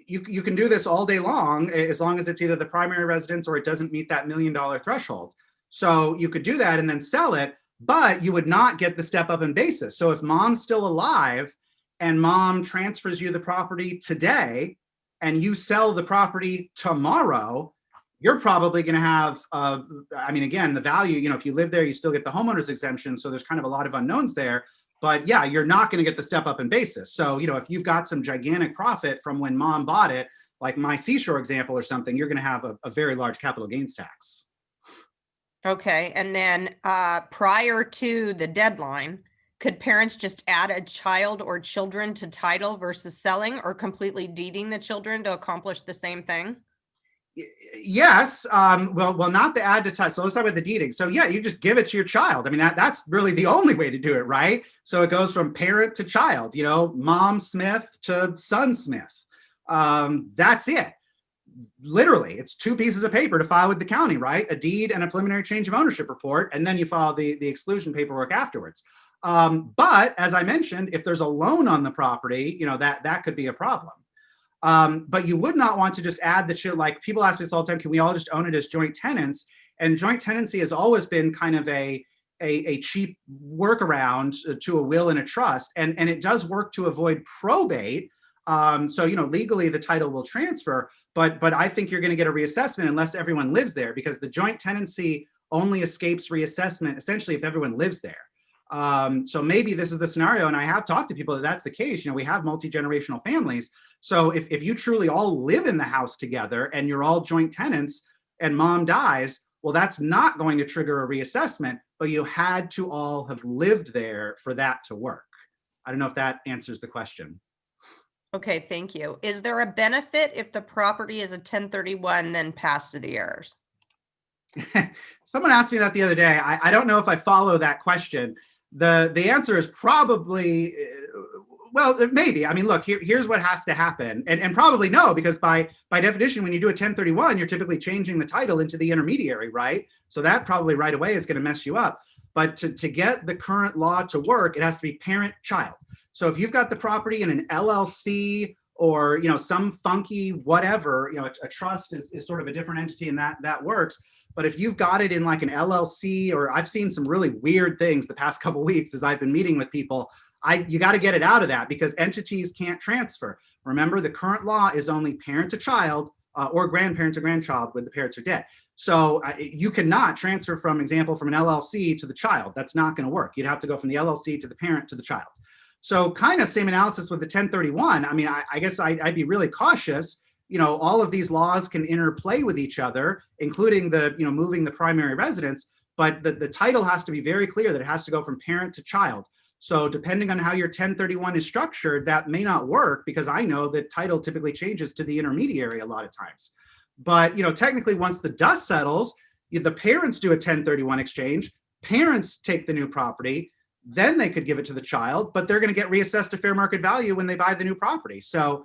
D: you can do this all day long, as long as it's either the primary residence or it doesn't meet that $1 million threshold. So you could do that and then sell it, but you would not get the step up in basis. So if mom's still alive and mom transfers you the property today and you sell the property tomorrow, you're probably going to have, I mean, again, the value, if you live there, you still get the homeowner's exemption. So there's kind of a lot of unknowns there. But yeah, you're not going to get the step up in basis. So, if you've got some gigantic profit from when mom bought it, like my Seashore example or something, you're going to have a very large capital gains tax.
C: Okay. And then prior to the deadline, could parents just add a child or children to title versus selling, or completely deeding the children to accomplish the same thing?
D: Yes. Well, not the add to title. So let's talk about the deeding. So yeah, you just give it to your child. I mean, that's really the only way to do it, right? So it goes from parent to child, mom Smith to son Smith. That's it. Literally, it's 2 pieces of paper to file with the county, right? A deed and a preliminary change of ownership report, and then you file the exclusion paperwork afterwards. But as I mentioned, if there's a loan on the property, that could be a problem. But you would not want to just add the shit. Like, people ask me this all the time, can we all just own it as joint tenants? And joint tenancy has always been kind of a cheap workaround to a will and a trust. And it does work to avoid probate. So, legally the title will transfer, but I think you're going to get a reassessment unless everyone lives there, because the joint tenancy only escapes reassessment essentially if everyone lives there. So maybe this is the scenario, and I have talked to people that that's the case. We have multi-generational families. So if you truly all live in the house together and you're all joint tenants and mom dies, well, that's not going to trigger a reassessment, but you had to all have lived there for that to work. I don't know if that answers the question.
C: Okay, thank you. Is there a benefit if the property is a 1031 then passed to the heirs?
D: Someone asked me that the other day. I don't know if I follow that question. The answer is probably, well, maybe. I mean, look, here's what has to happen. And probably no, because by definition, when you do a 1031, you're typically changing the title into the intermediary, right? So that probably right away is going to mess you up. But to get the current law to work, it has to be parent-child. So if you've got the property in an LLC or some funky whatever, a trust is sort of a different entity, and that works. But if you've got it in like an LLC, or I've seen some really weird things the past couple of weeks as I've been meeting with people, you got to get it out of that, because entities can't transfer. Remember, the current law is only parent to child or grandparent to grandchild when the parents are dead. So you cannot transfer, from example, from an LLC to the child. That's not going to work. You'd have to go from the LLC to the parent to the child. So kind of same analysis with the 1031. I mean, I guess I'd be really cautious. You know, all of these laws can interplay with each other, including the, you know, moving the primary residence, but the title has to be very clear that it has to go from parent to child. So depending on how your 1031 is structured, that may not work, because I know that title typically changes to the intermediary a lot of times. But, you know, technically once the dust settles, the parents do a 1031 exchange, parents take the new property, then they could give it to the child, but they're going to get reassessed to fair market value when they buy the new property. So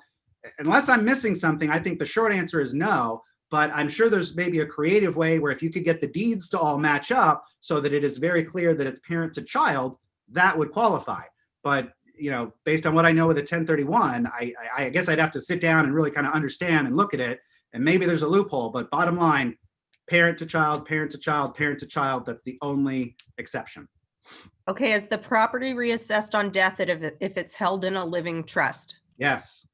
D: unless I'm missing something, I think the short answer is no, but I'm sure there's maybe a creative way where if you could get the deeds to all match up so that it is very clear that it's parent to child, that would qualify. But, you know, based on what I know with the 1031, I guess I'd have to sit down and really kind of understand and look at it. And maybe there's a loophole, but bottom line, parent to child, parent to child, parent to child, that's the only exception.
C: Okay, is the property reassessed on death if it's held in a living trust?
D: Yes.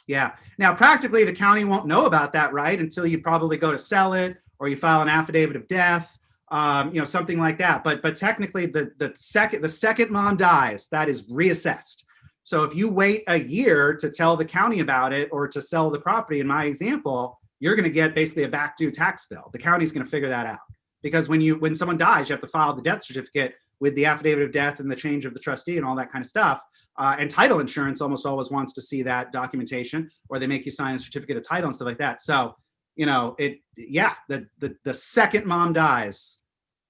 D: Yeah. Now, practically, the county won't know about that, right, until you probably go to sell it or you file an affidavit of death, you know, something like that. But technically, the second mom dies, that is reassessed. So if you wait a year to tell the county about it or to sell the property, in my example, you're going to get basically a back due tax bill. The county's going to figure that out, because when someone dies, you have to file the death certificate with the affidavit of death and the change of the trustee and all that kind of stuff. And title insurance almost always wants to see that documentation, or they make you sign a certificate of title and stuff like that. So, you know, the second mom dies,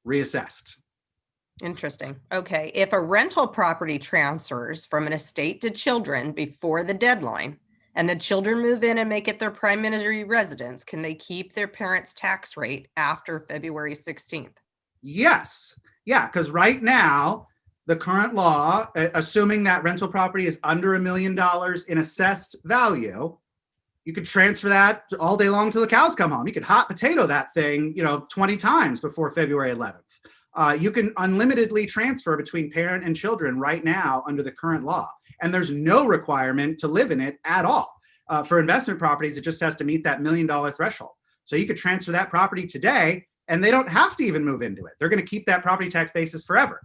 D: reassessed.
C: Interesting. Okay. If a rental property transfers from an estate to children before the deadline and the children move in and make it their primary residence, can they keep their parents' tax rate after February 16th?
D: Yes. Yeah. Because right now, the current law, assuming that rental property is under $1 million in assessed value, you could transfer that all day long till the cows come home. You could hot potato that thing, you know, 20 times before February 11th. You can unlimitedly transfer between parent and children right now under the current law. And there's no requirement to live in it at all. For investment properties, it just has to meet that $1 million threshold. So you could transfer that property today and they don't have to even move into it. They're going to keep that property tax basis forever.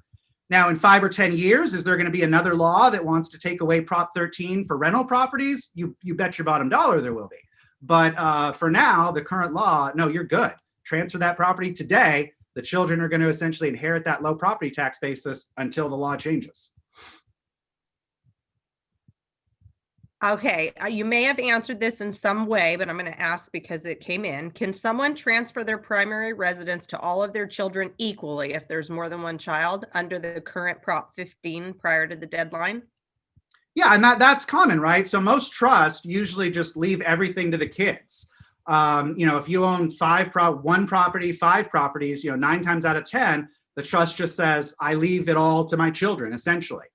D: Now, in 5 or 10 years, is there going to be another law that wants to take away Prop 13 for rental properties? You bet your bottom dollar there will be. But for now, the current law, no, you're good. Transfer that property today. The children are going to essentially inherit that low property tax basis until the law changes.
C: Okay, you may have answered this in some way, but I'm going to ask because it came in. Can someone transfer their primary residence to all of their children equally if there's more than one child under the current Prop 15 prior to the deadline?
D: Yeah, and that's common, right? So most trusts usually just leave everything to the kids. You know, if you own one property, 5 properties, you know, 9 times out of 10, the trust just says, I leave it all to my children, essentially.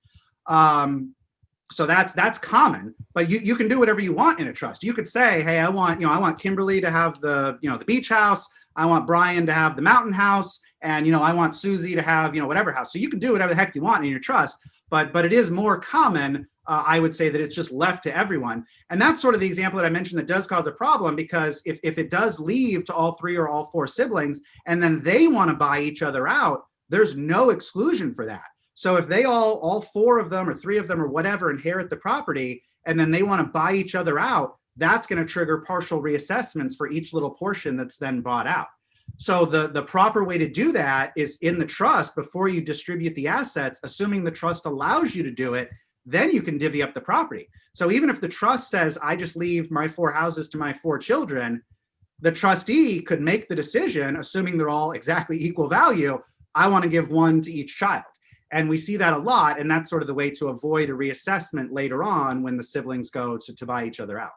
D: So that's common, but you can do whatever you want in a trust. You could say, hey, I want Kimberly to have the beach house. I want Brian to have the mountain house. And, I want Susie to have, whatever house. So you can do whatever the heck you want in your trust, but it is more common, I would say, that it's just left to everyone. And that's sort of the example that I mentioned that does cause a problem, because if it does leave to all 3 or all 4 siblings, and then they want to buy each other out, there's no exclusion for that. So if they all 4 of them or 3 of them or whatever inherit the property, and then they want to buy each other out, that's going to trigger partial reassessments for each little portion that's then bought out. So the proper way to do that is in the trust before you distribute the assets, assuming the trust allows you to do it, then you can divvy up the property. So even if the trust says, I just leave my 4 houses to my 4 children, the trustee could make the decision, assuming they're all exactly equal value, I want to give 1 to each child. And we see that a lot, and that's sort of the way to avoid a reassessment later on when the siblings go to buy each other out.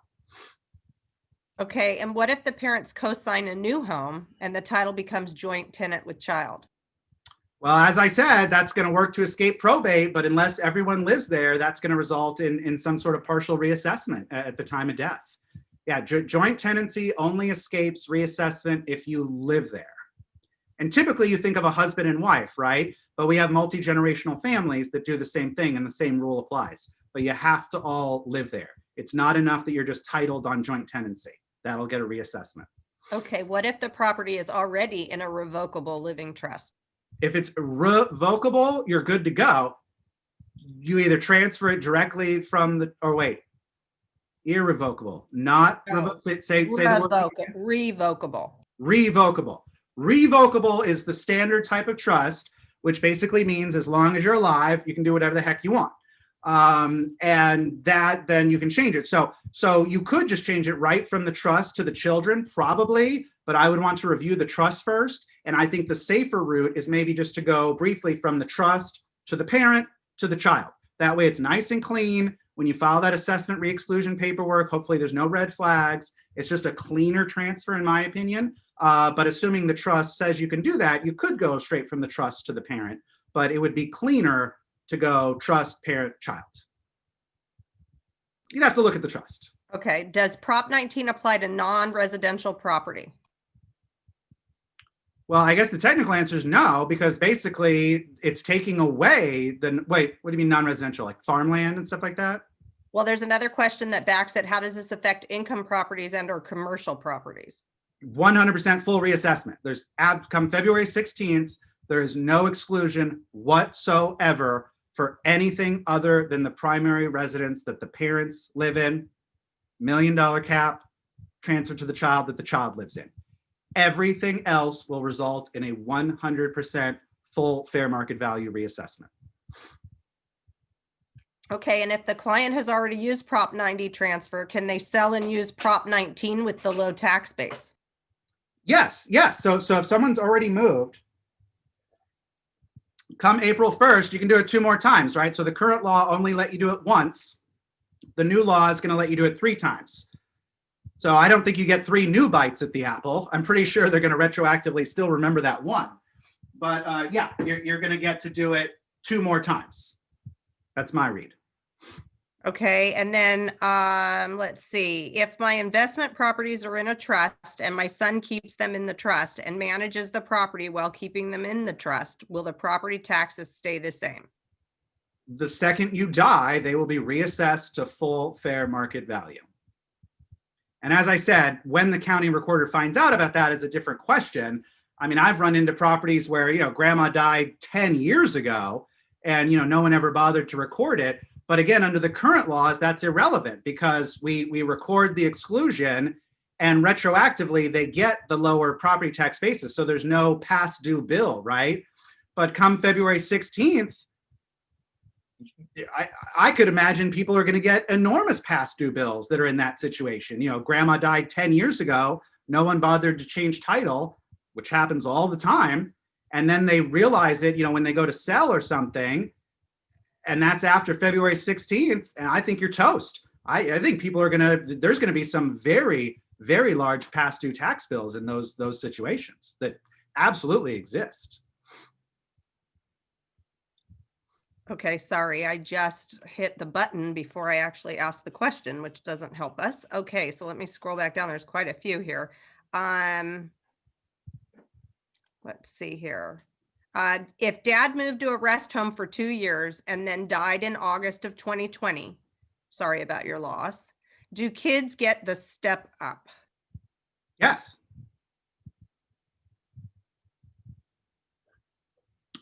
C: Okay, and what if the parents co-sign a new home and the title becomes joint tenant with child?
D: Well, as I said, that's going to work to escape probate, but unless everyone lives there, that's going to result in some sort of partial reassessment at the time of death. Yeah, joint tenancy only escapes reassessment if you live there. And typically you think of a husband and wife, right? But we have multi-generational families that do the same thing, and the same rule applies. But you have to all live there. It's not enough that you're just titled on joint tenancy. that'll get a reassessment.
C: Okay, what if the property is already in a revocable living trust?
D: If it's revocable, you're good to go. You either transfer it directly from the, or wait, irrevocable, not
C: Oh,
D: say the word.
C: Revocable.
D: Revocable. Revocable is the standard type of trust, which basically means as long as you're alive, you can do whatever the heck you want. And that then you can change it. So you could just change it right from the trust to the children, probably, but I would want to review the trust first. And I think the safer route is maybe just to go briefly from the trust to the parent to the child. That way it's nice and clean. When you file that assessment re-exclusion paperwork, hopefully there's no red flags. It's just a cleaner transfer, in my opinion. But assuming the trust says you can do that, you could go straight from the trust to the parent, but it would be cleaner to go trust, parent, child. You'd have to look at the trust.
C: Okay, does Prop 19 apply to non-residential property?
D: Well, I guess the technical answer is no, because basically it's taking away the, wait, what do you mean non-residential, like farmland and stuff like that?
C: Well, there's another question that backs it. How does this affect income properties and or commercial properties?
D: 100% full reassessment. There's come February 16th, there is no exclusion whatsoever for anything other than the primary residence that the parents live in, $1 million cap, transfer to the child that the child lives in. Everything else will result in a 100% full fair market value reassessment.
C: Okay, and if the client has already used Prop 90 transfer, can they sell and use Prop 19 with the low tax base?
D: Yes. So if someone's already moved, come April 1st, you can do it 2 more times, right? So the current law only let you do it once. The new law is going to let you do it 3 times. So I don't think you get 3 new bites at the apple. I'm pretty sure they're going to retroactively still remember that one. But yeah, you're going to get to do it 2 more times. That's my read.
C: Okay, and then let's see. If my investment properties are in a trust and my son keeps them in the trust and manages the property while keeping them in the trust, will the property taxes stay the same?
D: The second you die, they will be reassessed to full fair market value. And as I said, when the county recorder finds out about that is a different question. I mean, I've run into properties where, grandma died 10 years ago and, no one ever bothered to record it. But again, under the current laws, that's irrelevant because we record the exclusion and retroactively they get the lower property tax basis. So there's no past due bill, right? But come February 16th, I could imagine people are going to get enormous past due bills that are in that situation. Grandma died 10 years ago. No one bothered to change title, which happens all the time. And then they realize it, when they go to sell or something, and that's after February 16th. And I think you're toast. I think people are there's going to be some very, very large past due tax bills in those situations that absolutely exist.
C: Okay, sorry, I just hit the button before I actually asked the question, which doesn't help us. Okay, so let me scroll back down. There's quite a few here. Let's see here. If dad moved to a rest home for 2 years and then died in August of 2020, sorry about your loss, do kids get the step up?
D: Yes.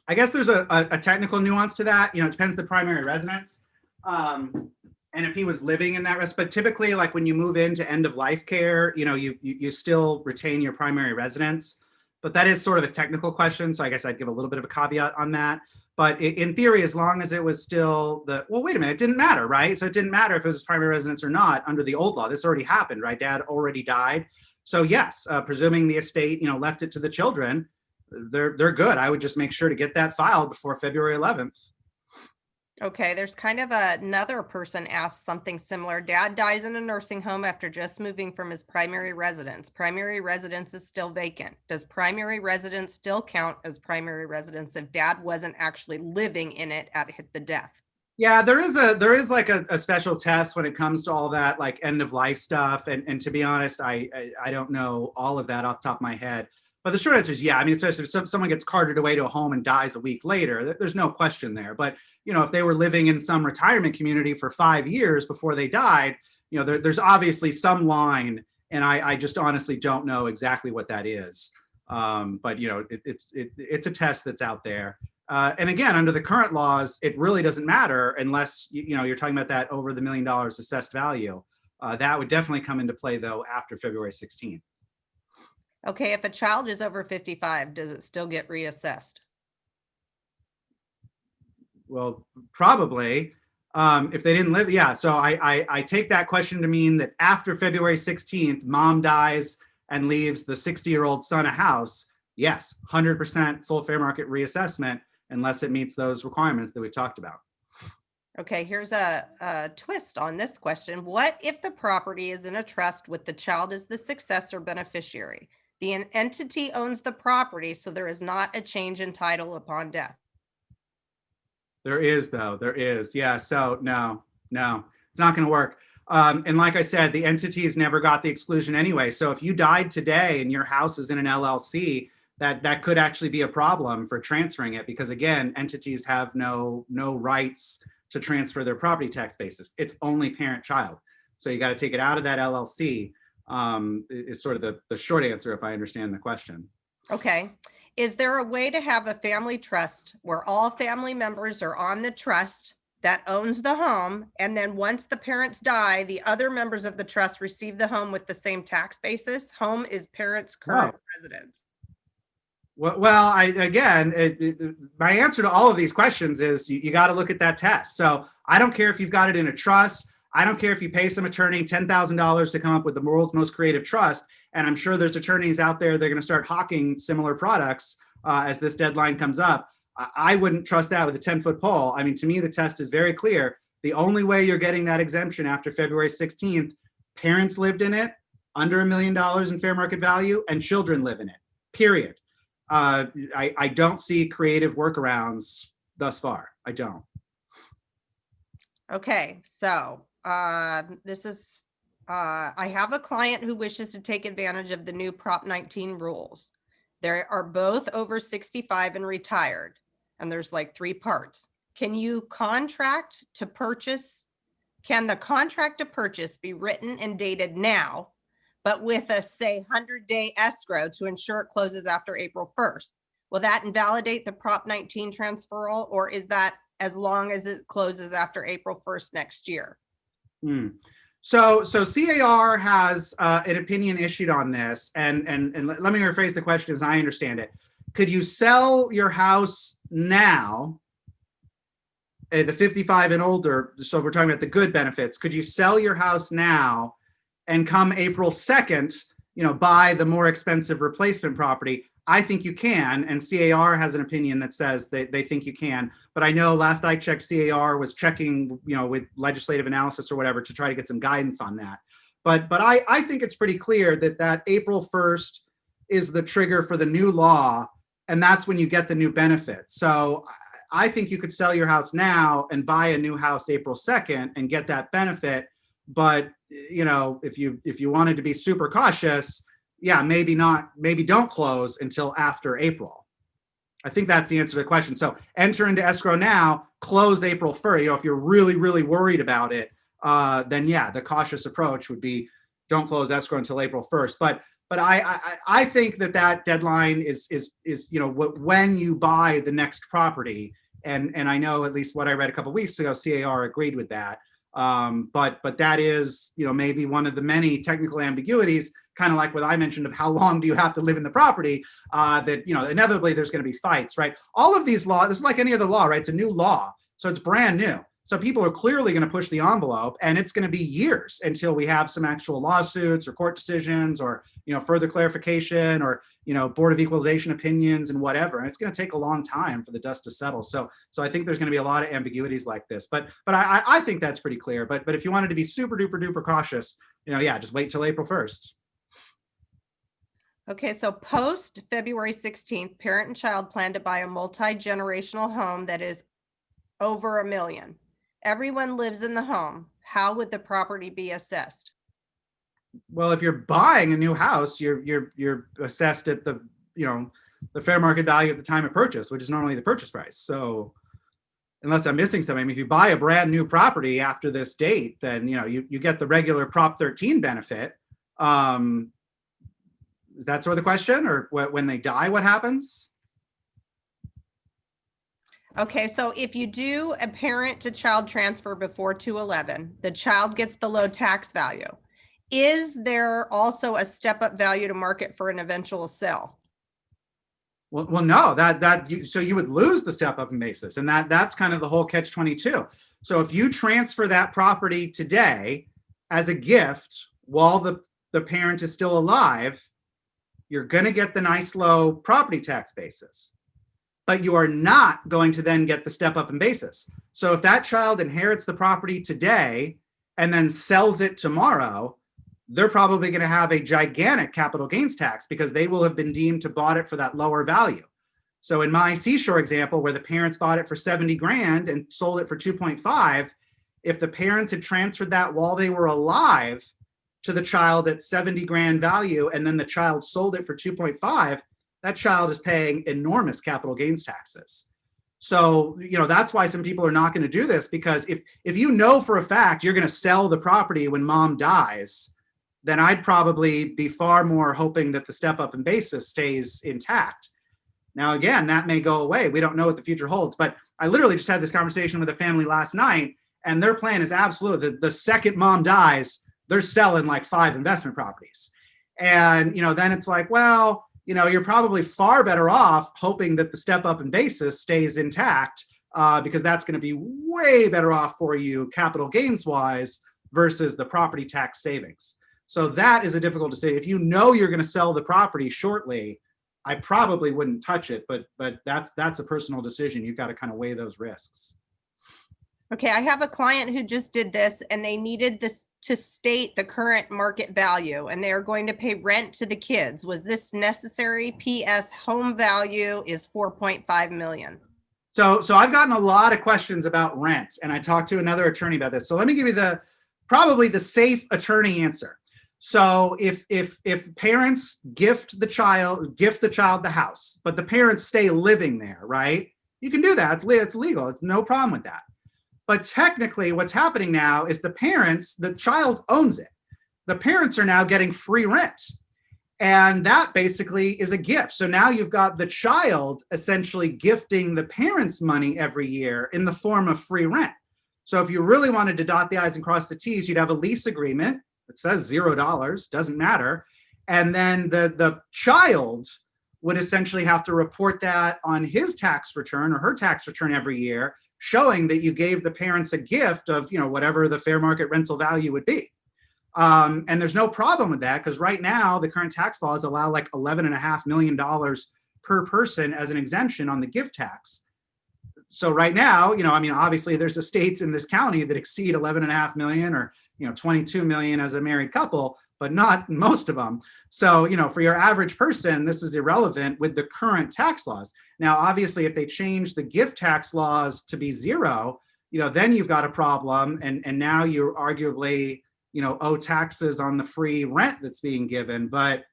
D: I guess there's a technical nuance to that. It depends the primary residence. And if he was living in that rest, but typically like when you move into end of life care, you still retain your primary residence. But that is sort of a technical question. So I guess I'd give a little bit of a caveat on that. But in theory, as long as it was still well, wait a minute, it didn't matter, right? So it didn't matter if it was his primary residence or not under the old law. This already happened, right? Dad already died. So yes, presuming the estate, left it to the children, they're good. I would just make sure to get that filed before February 11th.
C: Okay, there's kind of another person asked something similar. Dad dies in a nursing home after just moving from his primary residence. Primary residence is still vacant. Does primary residence still count as primary residence if dad wasn't actually living in it at the death?
D: Yeah, there is like a special test when it comes to all that like end of life stuff. And to be honest, I don't know all of that off the top of my head. But the short answer is yeah. I mean, especially if someone gets carted away to a home and dies a week later, there's no question there. But, if they were living in some retirement community for 5 years before they died, there's obviously some line And I just honestly don't know exactly what that is. But it's a test that's out there. And again, under the current laws, it really doesn't matter unless you're talking about that over the $1 million assessed value. That would definitely come into play though after February 16th.
C: Okay, if a child is over 55, does it still get reassessed?
D: Well, probably. If they didn't live, yeah. So I take that question to mean that after February 16th, mom dies and leaves the 60-year-old son a house. Yes, 100% full fair market reassessment, unless it meets those requirements that we've talked about.
C: Okay, here's a twist on this question. What if the property is in a trust with the child as the successor beneficiary? The entity owns the property, so there is not a change in title upon death.
D: There is, though. There is. Yeah. So no, it's not going to work. And like I said, the entities never got the exclusion anyway. So if you died today and your house is in an LLC, that could actually be a problem for transferring it, because again, entities have no rights to transfer their property tax basis. It's only parent-child. So you got to take it out of that LLC. Is sort of the short answer, if I understand the question.
C: Okay. Is there a way to have a family trust where all family members are on the trust that owns the home, and then once the parents die, the other members of the trust receive the home with the same tax basis? Home is parents' current residence.
D: Well, my answer to all of these questions is you got to look at that test. So I don't care if you've got it in a trust. I don't care if you pay some attorney $10,000 to come up with the world's most creative trust. And I'm sure there's attorneys out there that are going to start hawking similar products as this deadline comes up. I wouldn't trust that with a 10-foot pole. I mean, to me, the test is very clear. The only way you're getting that exemption after February 16th, parents lived in it, under $1 million in fair market value, and children live in it, period. I don't see creative workarounds thus far. I don't.
C: Okay, so this is, I have a client who wishes to take advantage of the new Prop 19 rules. They are both over 65 and retired, and there's like 3 parts. Can the contract to purchase be written and dated now, but with a, say, 100-day escrow to ensure it closes after April 1st? Will that invalidate the Prop 19 transferal, or is that as long as it closes after April 1st next year?
D: So CAR has an opinion issued on this, and let me rephrase the question as I understand it. Could you sell your house now, the 55 and older, so we're talking about the good benefits, could you sell your house now and come April 2nd, buy the more expensive replacement property? I think you can, and CAR has an opinion that says that they think you can. But I know last I checked, CAR was checking, with legislative analysis or whatever to try to get some guidance on that. But I think it's pretty clear that April 1st is the trigger for the new law, and that's when you get the new benefits. So I think you could sell your house now and buy a new house April 2nd and get that benefit. But if you wanted to be super cautious, yeah, maybe don't close until after April. I think that's the answer to the question. So enter into escrow now, close April 1st. If you're really, really worried about it, then yeah, the cautious approach would be don't close escrow until April 1st. But I think that deadline is when you buy the next property. And I know, at least what I read a couple of weeks ago, CAR agreed with that. But that is, maybe one of the many technical ambiguities, kind of like what I mentioned of how long do you have to live in the property, that, inevitably there's going to be fights, right? All of these laws, this is like any other law, right? It's a new law. So it's brand new. So people are clearly going to push the envelope, and it's going to be years until we have some actual lawsuits or court decisions or, further clarification or, Board of Equalization opinions and whatever. And it's going to take a long time for the dust to settle. So I think there's going to be a lot of ambiguities like this, but I think that's pretty clear. But if you wanted to be super duper duper cautious, just wait till April 1st.
C: Okay, so post February 16th, parent and child plan to buy a multi-generational home that is over $1 million. Everyone lives in the home. How would the property be assessed?
D: Well, if you're buying a new house, you're assessed at the fair market value at the time of purchase, which is normally the purchase price. So unless I'm missing something, if you buy a brand new property after this date, then you get the regular Prop 13 benefit. Is that sort of the question? Or when they die, what happens?
C: Okay, so if you do a parent to child transfer before 211, the child gets the low tax value. Is there also a step up value to market for an eventual sale?
D: Well, no, so you would lose the step up in basis, and that's kind of the whole catch-22. So if you transfer that property today as a gift while the parent is still alive, you're going to get the nice low property tax basis, but you are not going to then get the step up in basis. So if that child inherits the property today and then sells it tomorrow, they're probably going to have a gigantic capital gains tax because they will have been deemed to bought it for that lower value. So in my Seashore example, where the parents bought it for 70 grand and sold it for 2.5, if the parents had transferred that while they were alive to the child at 70 grand value, and then the child sold it for 2.5, that child is paying enormous capital gains taxes. So, that's why some people are not going to do this, because if you know for a fact you're going to sell the property when mom dies, then I'd probably be far more hoping that the step up in basis stays intact. Now, again, that may go away. We don't know what the future holds, but I literally just had this conversation with a family last night, and their plan is absolute. The second mom dies, they're selling like 5 investment properties. And, then it's like, well, you're probably far better off hoping that the step up in basis stays intact, because that's going to be way better off for you capital gains wise versus the property tax savings. So that is a difficult decision. If you know you're going to sell the property shortly, I probably wouldn't touch it, but that's a personal decision. You've got to kind of weigh those risks.
C: Okay, I have a client who just did this, and they needed this to state the current market value, and they are going to pay rent to the kids. Was this necessary? P.S. Home value is 4.5 million.
D: So I've gotten a lot of questions about rent, and I talked to another attorney about this. So let me give you probably the safe attorney answer. So if parents gift the child the house, but the parents stay living there, right? You can do that. It's legal. It's no problem with that. But technically what's happening now is the child owns it. The parents are now getting free rent. And that basically is a gift. So now you've got the child essentially gifting the parents money every year in the form of free rent. So if you really wanted to dot the I's and cross the T's, you'd have a lease agreement. It says $0, doesn't matter. And then the child would essentially have to report that on his tax return or her tax return every year, showing that you gave the parents a gift of, whatever the fair market rental value would be. And there's no problem with that, because right now the current tax laws allow like $11.5 million per person as an exemption on the gift tax. So right now, obviously there's estates in this county that exceed 11.5 million or 22 million as a married couple, but not most of them. So, for your average person, this is irrelevant with the current tax laws. Now, obviously, if they change the gift tax laws to be 0, then you've got a problem. And now you arguably, owe taxes on the free rent that's being given. But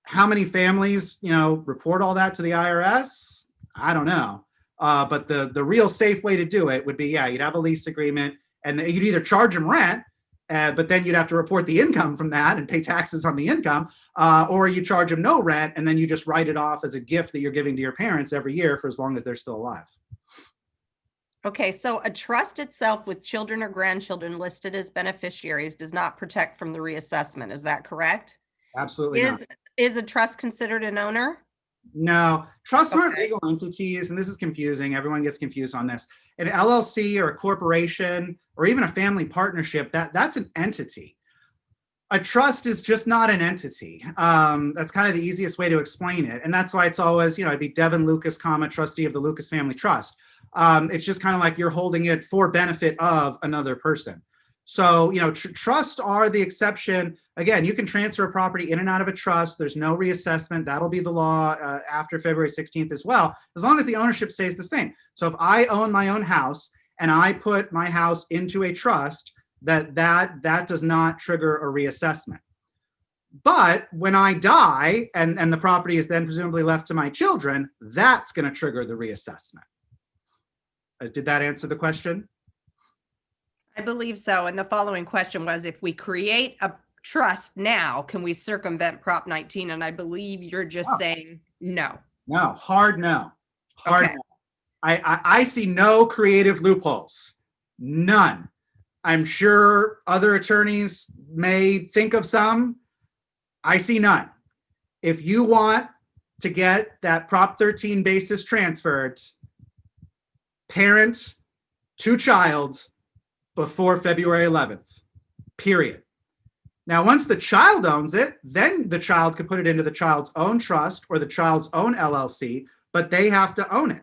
D: how many families, report all that to the IRS? I don't know. But the real safe way to do it would be, you'd have a lease agreement, and you'd either charge them rent, but then you'd have to report the income from that and pay taxes on the income, or you charge them no rent, and then you just write it off as a gift that you're giving to your parents every year for as long as they're still alive.
C: Okay, so a trust itself with children or grandchildren listed as beneficiaries does not protect from the reassessment. Is that correct?
D: Absolutely not.
C: Is a trust considered an owner?
D: No, trusts aren't legal entities, and this is confusing. Everyone gets confused on this. An LLC or a corporation or even a family partnership, that's an entity. A trust is just not an entity. That's kind of the easiest way to explain it. And that's why it's always, it'd be Devin Lucas, trustee of the Lucas Family Trust. It's just kind of like you're holding it for benefit of another person. So, trusts are the exception. Again, you can transfer a property in and out of a trust. There's no reassessment. That'll be the law after February 16th as well, as long as the ownership stays the same. So if I own my own house and I put my house into a trust, that does not trigger a reassessment. But when I die and the property is then presumably left to my children, that's going to trigger the reassessment. Did that answer the question?
C: I believe so. And the following question was, if we create trust now, can we circumvent Prop 19? And I believe you're just
D: Oh.
C: saying no.
D: No, hard no. Hard
C: Okay.
D: no. I see no creative loopholes. None. I'm sure other attorneys may think of some. I see none. If you want to get that Prop 13 basis transferred, parent to child before February 11th, period. Now, once the child owns it, then the child could put it into the child's own trust or the child's own LLC, but they have to own it.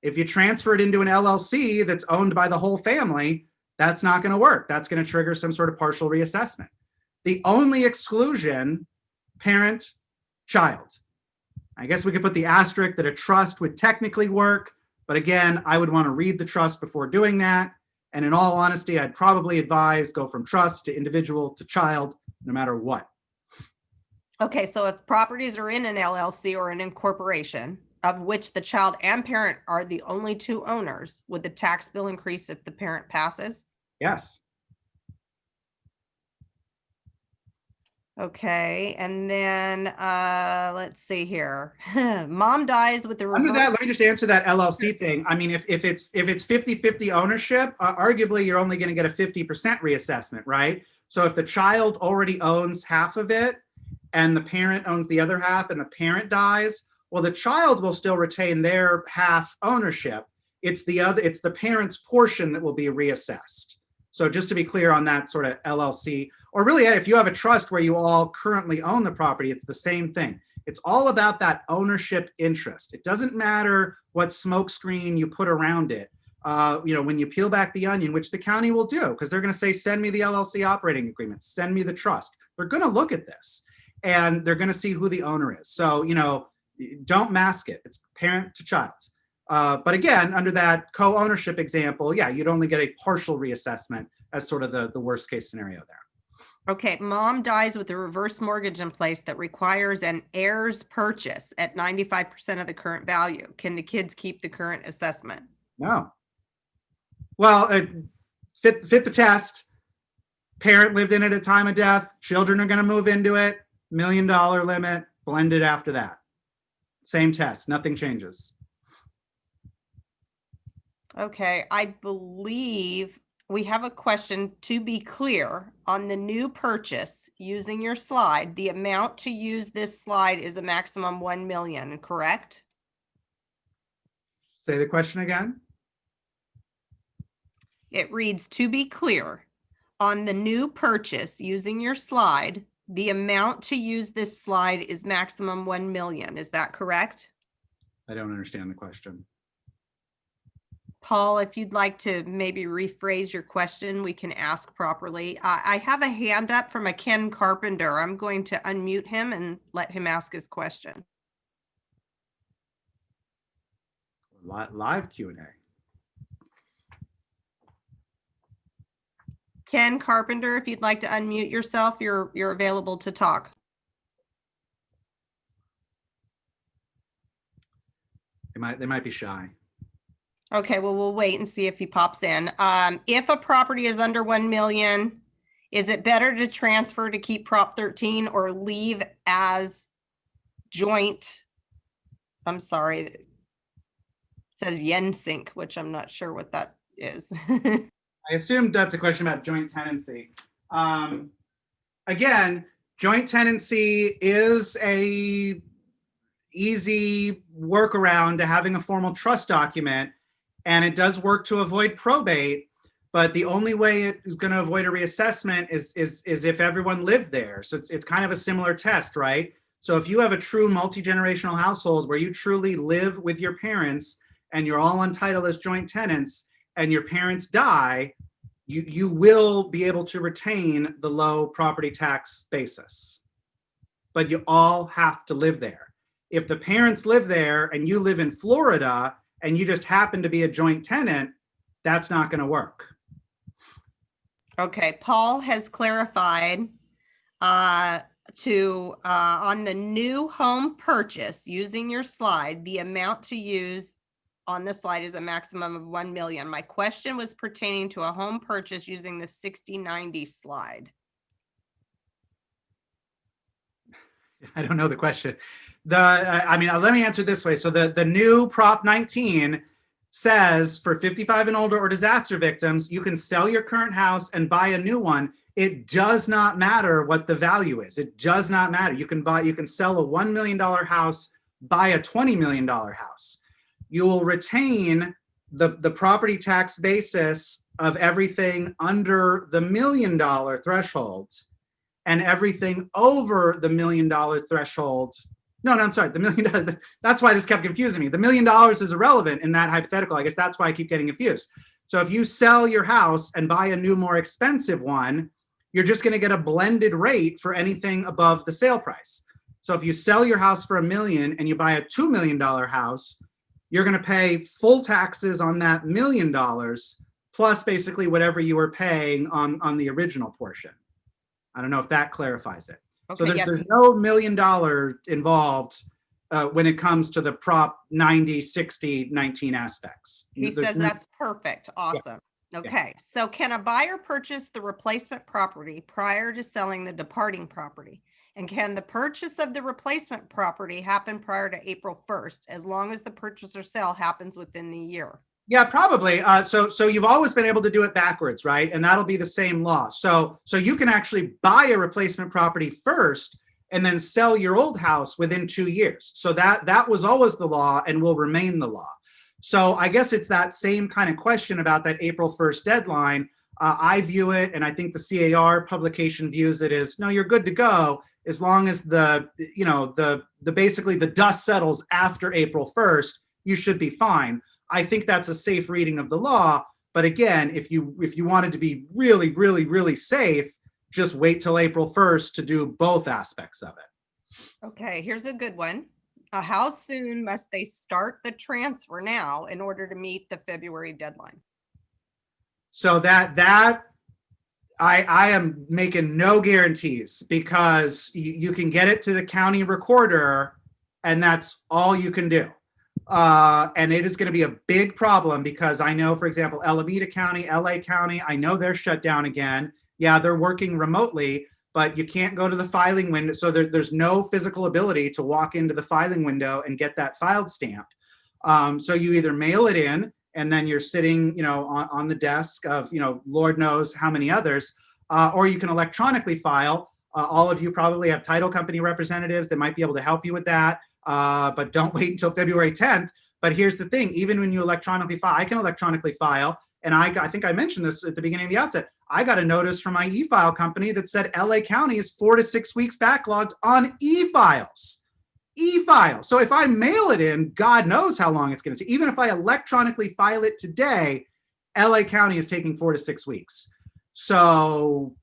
D: If you transfer it into an LLC that's owned by the whole family, that's not going to work. That's going to trigger some sort of partial reassessment. The only exclusion, parent, child. I guess we could put the asterisk that a trust would technically work, but again, I would want to read the trust before doing that. And in all honesty, I'd probably advise go from trust to individual to child, no matter what.
C: Okay, so if properties are in an LLC or an incorporation, of which the child and parent are the only two owners, would the tax bill increase if the parent passes?
D: Yes.
C: Okay, and then let's see here. Mom dies with the
D: Under
C: reverse.
D: that, let me just answer that LLC thing. I mean, if it's 50-50 ownership, arguably you're only going to get a 50% reassessment, right? So if the child already owns half of it and the parent owns the other half and the parent dies, well, the child will still retain their half ownership. It's the parent's portion that will be reassessed. So just to be clear on that sort of LLC, or really if you have a trust where you all currently own the property, it's the same thing. It's all about that ownership interest. It doesn't matter what smokescreen you put around it. When you peel back the onion, which the county will do, because they're going to say, send me the LLC operating agreement, send me the trust. They're going to look at this and they're going to see who the owner is. So, don't mask it. It's parent to child. But again, under that co-ownership example, yeah, you'd only get a partial reassessment as sort of the worst case scenario there.
C: Okay, mom dies with a reverse mortgage in place that requires an heir's purchase at 95% of the current value. Can the kids keep the current assessment?
D: No. Well, fit the test. Parent lived in it at time of death. Children are going to move into it. $1 million limit, blended after that. Same test, nothing changes.
C: Okay, I believe we have a question. To be clear, on the new purchase, using your slide, the amount to use this slide is a maximum 1 million, correct?
D: Say the question again.
C: It reads, to be clear, on the new purchase, using your slide, the amount to use this slide is maximum 1 million. Is that correct?
D: I don't understand the question.
C: Paul, if you'd like to maybe rephrase your question, we can ask properly. I have a hand up from a Ken Carpenter. I'm going to unmute him and let him ask his question.
D: Live Q&A.
C: Ken Carpenter, if you'd like to unmute yourself, you're available to talk.
D: They might be shy.
C: Okay, well, we'll wait and see if he pops in. If a property is under 1 million, is it better to transfer to keep Prop 13 or leave as joint? I'm sorry, it says Yensink, which I'm not sure what that is.
D: I assume that's a question about joint tenancy. Again, joint tenancy is a easy workaround to having a formal trust document, and it does work to avoid probate. But the only way it is going to avoid a reassessment is if everyone lived there. So it's kind of a similar test, right? So if you have a true multi-generational household where you truly live with your parents and you're all on title as joint tenants, and your parents die, you will be able to retain the low property tax basis. But you all have to live there. If the parents live there and you live in Florida and you just happen to be a joint tenant, that's not going to work.
C: Okay, Paul has clarified on the new home purchase, using your slide, the amount to use on the slide is a maximum of 1 million. My question was pertaining to a home purchase using the 60/90 slide.
D: I don't know the question. I mean, let me answer it this way. So the new Prop 19 says for 55 and older or disaster victims, you can sell your current house and buy a new one. It does not matter what the value is. It does not matter. You can sell a $1 million house, buy a $20 million house. You will retain the property tax basis of everything under the $1 million thresholds, and everything over the $1 million threshold. No, I'm sorry. The $1 million. That's why this kept confusing me. The $1 million is irrelevant in that hypothetical. I guess that's why I keep getting confused. So if you sell your house and buy a new, more expensive one, you're just going to get a blended rate for anything above the sale price. So if you sell your house for $1 million and you buy a $2 million house, you're going to pay full taxes on that $1 million plus basically whatever you were paying on the original portion. I don't know if that clarifies it.
C: Okay,
D: So there's no $1 million involved when it comes to the Prop 90, 60, 19 aspects.
C: He says that's perfect. Awesome. Okay, so can a buyer purchase the replacement property prior to selling the departing property? And can the purchase of the replacement property happen prior to April 1st, as long as the purchase or sale happens within the year?
D: Yeah, probably. So you've always been able to do it backwards, right? And that'll be the same law. So you can actually buy a replacement property first and then sell your old house within 2 years. So that was always the law and will remain the law. So I guess it's that same kind of question about that April 1st deadline. I view it, and I think the CAR publication views it as, no, you're good to go as long as the basically the dust settles after April 1st, you should be fine. I think that's a safe reading of the law. But again, if you wanted to be really, really, really safe, just wait till April 1st to do both aspects of it.
C: Okay, here's a good one. How soon must they start the transfer now in order to meet the February deadline?
D: So that I am making no guarantees, because you can get it to the county recorder and that's all you can do. And it is going to be a big problem, because I know, for example, Alameda County, LA County, I know they're shut down again. Yeah, they're working remotely, but you can't go to the filing window. So there's no physical ability to walk into the filing window and get that filed stamped. So you either mail it in and then you're sitting, on the desk of, Lord knows how many others, or you can electronically file. All of you probably have title company representatives that might be able to help you with that. But don't wait until February 10th. But here's the thing, even when you electronically file, I can electronically file. And I think I mentioned this at the beginning of the outset. I got a notice from my e-file company that said LA County is 4 to 6 weeks backlogged on e-files. E-file. So if I mail it in, God knows how long it's going to take. Even if I electronically file it today, LA County is taking 4 to 6 weeks. So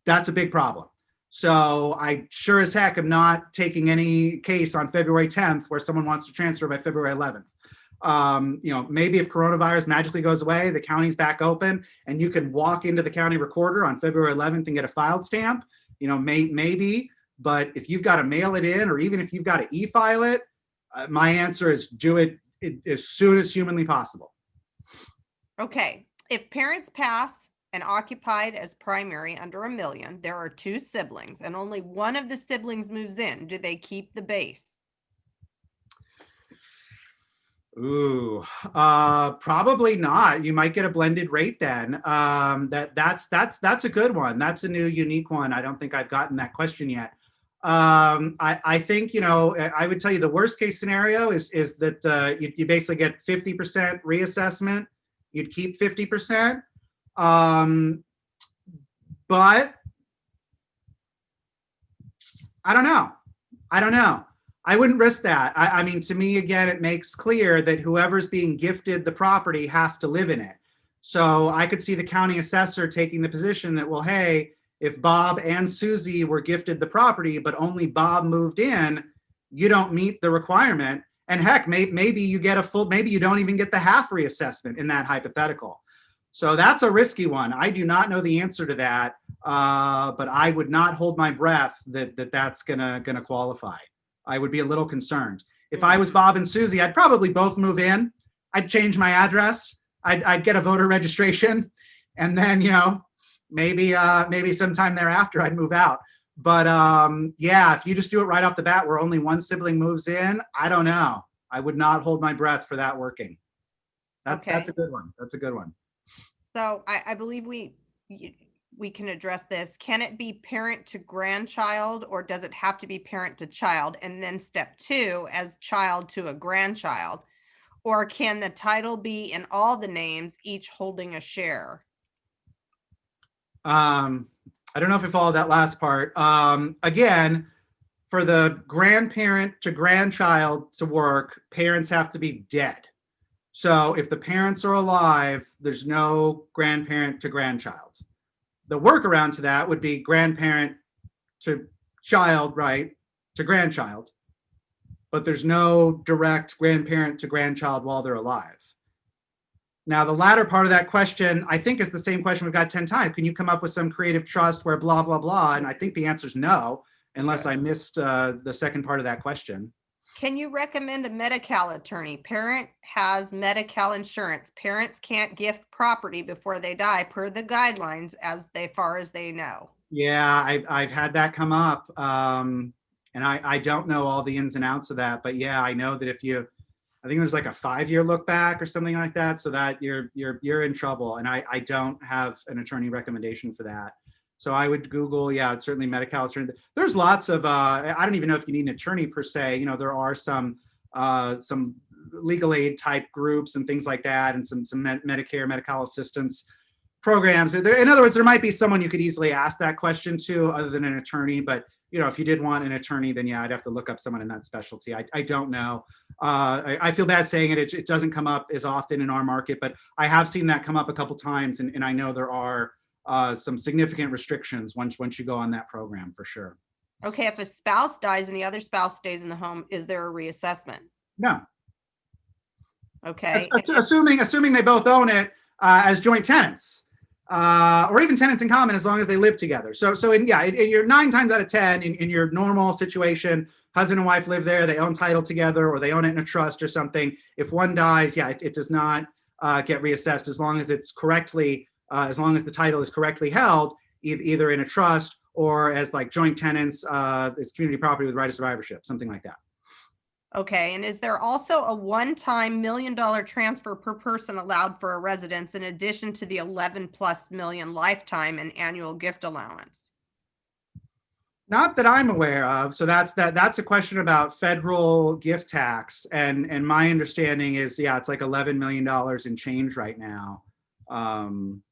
D: that's a big problem. So I sure as heck am not taking any case on February 10th where someone wants to transfer by February 11th. Maybe if coronavirus magically goes away, the county's back open and you can walk into the county recorder on February 11th and get a filed stamp, maybe. But if you've got to mail it in, or even if you've got to e-file it, my answer is do it as soon as humanly possible.
C: Okay, if parents pass and occupied as primary under $1 million, there are 2 siblings and only one of the siblings moves in, do they keep the base?
D: Ooh, probably not. You might get a blended rate then. That's a good one. That's a new, unique one. I don't think I've gotten that question yet. I think, I would tell you the worst case scenario is that you basically get 50% reassessment. You'd keep 50%. But I don't know. I wouldn't risk that. I mean, to me, again, it makes clear that whoever's being gifted the property has to live in it. So I could see the county assessor taking the position that, well, hey, if Bob and Susie were gifted the property, but only Bob moved in, you don't meet the requirement. And heck, maybe you get maybe you don't even get the half reassessment in that hypothetical. So that's a risky one. I do not know the answer to that, but I would not hold my breath that's gonna qualify. I would be a little concerned. If I was Bob and Susie, I'd probably both move in. I'd change my address. I'd get a voter registration, and then maybe sometime thereafter I'd move out. But yeah, if you just do it right off the bat where only one sibling moves in, I don't know. I would not hold my breath for that working. That's
C: Okay.
D: a good one. That's a good one.
C: So I believe we can address this. Can it be parent to grandchild, or does it have to be parent to child? And then step 2, as child to a grandchild, or can the title be in all the names, each holding a share?
D: I don't know if you followed that last part. Again, for the grandparent to grandchild to work, parents have to be dead. So if the parents are alive, there's no grandparent to grandchild. The workaround to that would be grandparent to child, right, to grandchild. But there's no direct grandparent to grandchild while they're alive. Now, the latter part of that question, I think, is the same question we've got 10 times. Can you come up with some creative trust where blah, blah, blah? And I think the answer is no, unless I missed the second part of that question.
C: Can you recommend a Medi-Cal attorney? Parent has Medi-Cal insurance. Parents can't gift property before they die per the guidelines as far as they know.
D: Yeah, I've had that come up. And I don't know all the ins and outs of that, but yeah, I know that if you, I think there's like a 5-year look back or something like that, so that you're in trouble. And I don't have an attorney recommendation for that. So I would Google, yeah, it's certainly Medi-Cal attorney. There's lots of, I don't even know if you need an attorney per se. You know, there are some legal aid type groups and things like that, and some Medicare, Medi-Cal assistance programs. In other words, there might be someone you could easily ask that question to other than an attorney. But you know, if you did want an attorney, then yeah, I'd have to look up someone in that specialty. I don't know. I feel bad saying it. It doesn't come up as often in our market, but I have seen that come up a couple times, and I know there are some significant restrictions once you go on that program for sure.
C: Okay, if a spouse dies and the other spouse stays in the home, is there a reassessment?
D: No.
C: Okay.
D: Assuming they both own it as joint tenants. Or even tenants in common, as long as they live together. So in your 9 times out of 10 in your normal situation, husband and wife live there, they own title together, or they own it in a trust or something. If one dies, yeah, it does not get reassessed as long as it's correctly, as long as the title is correctly held, either in a trust or as like joint tenants, it's community property with right of survivorship, something like that.
C: Okay, and is there also a one-time $1 million transfer per person allowed for a residence in addition to the 11+ million lifetime and annual gift allowance?
D: Not that I'm aware of. So that's a question about federal gift tax, and my understanding is, yeah, it's like $11 million in change right now. I'm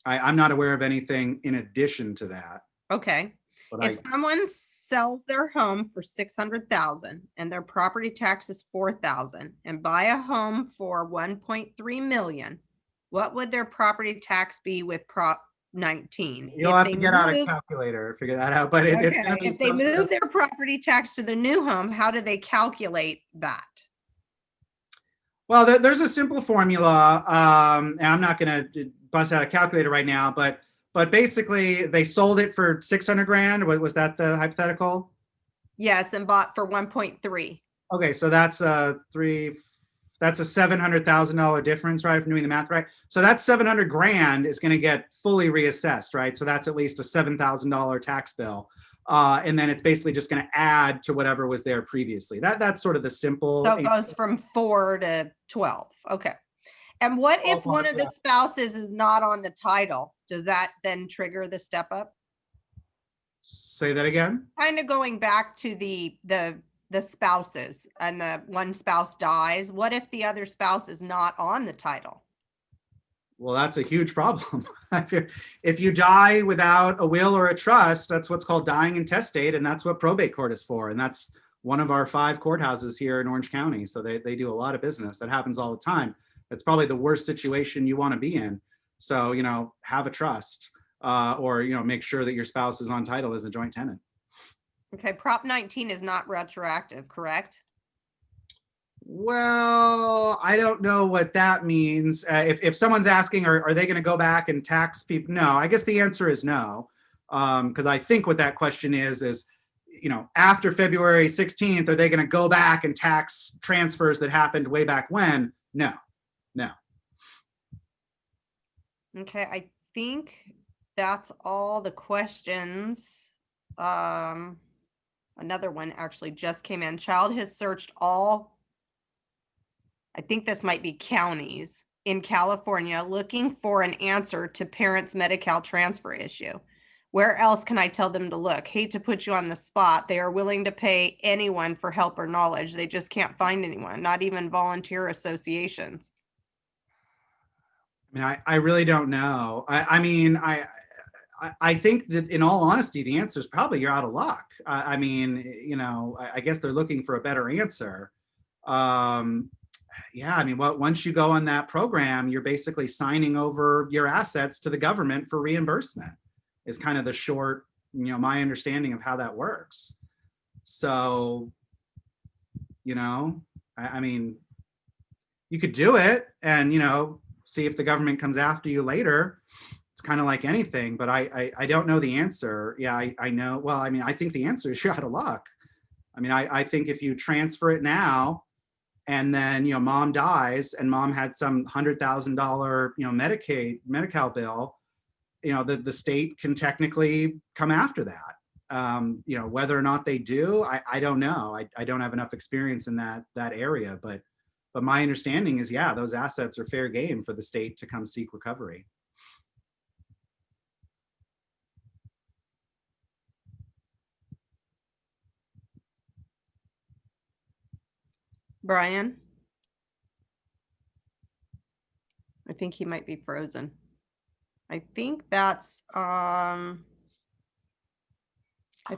D: not aware of anything in addition to that.
C: Okay,
D: But
C: if someone sells their home for $600,000 and their property tax is $4,000 and buy a home for $1.3 million, what would their property tax be with Prop 19?
D: You'll have to get out a calculator to figure that out. But it's going to be
C: if they move their property tax to the new home, how do they calculate that?
D: Well, there's a simple formula, and I'm not going to bust out a calculator right now, but basically they sold it for 600 grand. Was that the hypothetical?
C: Yes, and bought for 1.3.
D: Okay, so that's a $700,000 difference, right? If I'm doing the math right. So that 700 grand is going to get fully reassessed, right? So that's at least a $7,000 tax bill. And then it's basically just going to add to whatever was there previously. That's sort of the simple.
C: So it goes from 4 to 12. Okay. And what if one of the spouses is not on the title? Does that then trigger the step up?
D: Say that again.
C: Kind of going back to the spouses, and the one spouse dies. What if the other spouse is not on the title?
D: Well, that's a huge problem. If you die without a will or a trust, that's what's called dying intestate, and that's what probate court is for. And that's one of our 5 courthouses here in Orange County. So they do a lot of business. That happens all the time. It's probably the worst situation you want to be in. So, you know, have a trust, or, you know, make sure that your spouse is on title as a joint tenant.
C: Okay, Prop 19 is not retroactive, correct?
D: Well, I don't know what that means. If someone's asking, are they going to go back and tax people? No, I guess the answer is no. Because I think what that question is, you know, after February 16th, are they going to go back and tax transfers that happened way back when? No.
C: Okay, I think that's all the questions. Another one actually just came in. Child has searched all, I think this might be counties in California, looking for an answer to parents' Medi-Cal transfer issue. Where else can I tell them to look? Hate to put you on the spot. They are willing to pay anyone for help or knowledge. They just can't find anyone, not even volunteer associations.
D: I mean, I really don't know. I mean, I think that in all honesty, the answer is probably you're out of luck. I mean, you know, I guess they're looking for a better answer. Yeah, I mean, once you go on that program, you're basically signing over your assets to the government for reimbursement is kind of the short, you know, my understanding of how that works. So, you know, I mean, you could do it and, you know, see if the government comes after you later. It's kind of like anything, but I don't know the answer. Yeah, I know. Well, I mean, I think the answer is you're out of luck. I mean, I think if you transfer it now and then, you know, mom dies and mom had some $100,000, you know, Medi-Cal bill, you know, the state can technically come after that. You know, whether or not they do, I don't know. I don't have enough experience in that area, but my understanding is, yeah, those assets are fair game for the state to come seek recovery.
C: Brian? I think he might be frozen. I think that's, I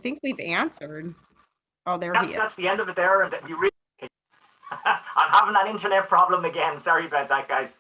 C: think we've answered. Oh, there he is.
A: That's the end of it there. And you really, I'm having that internet problem again. Sorry about that, guys.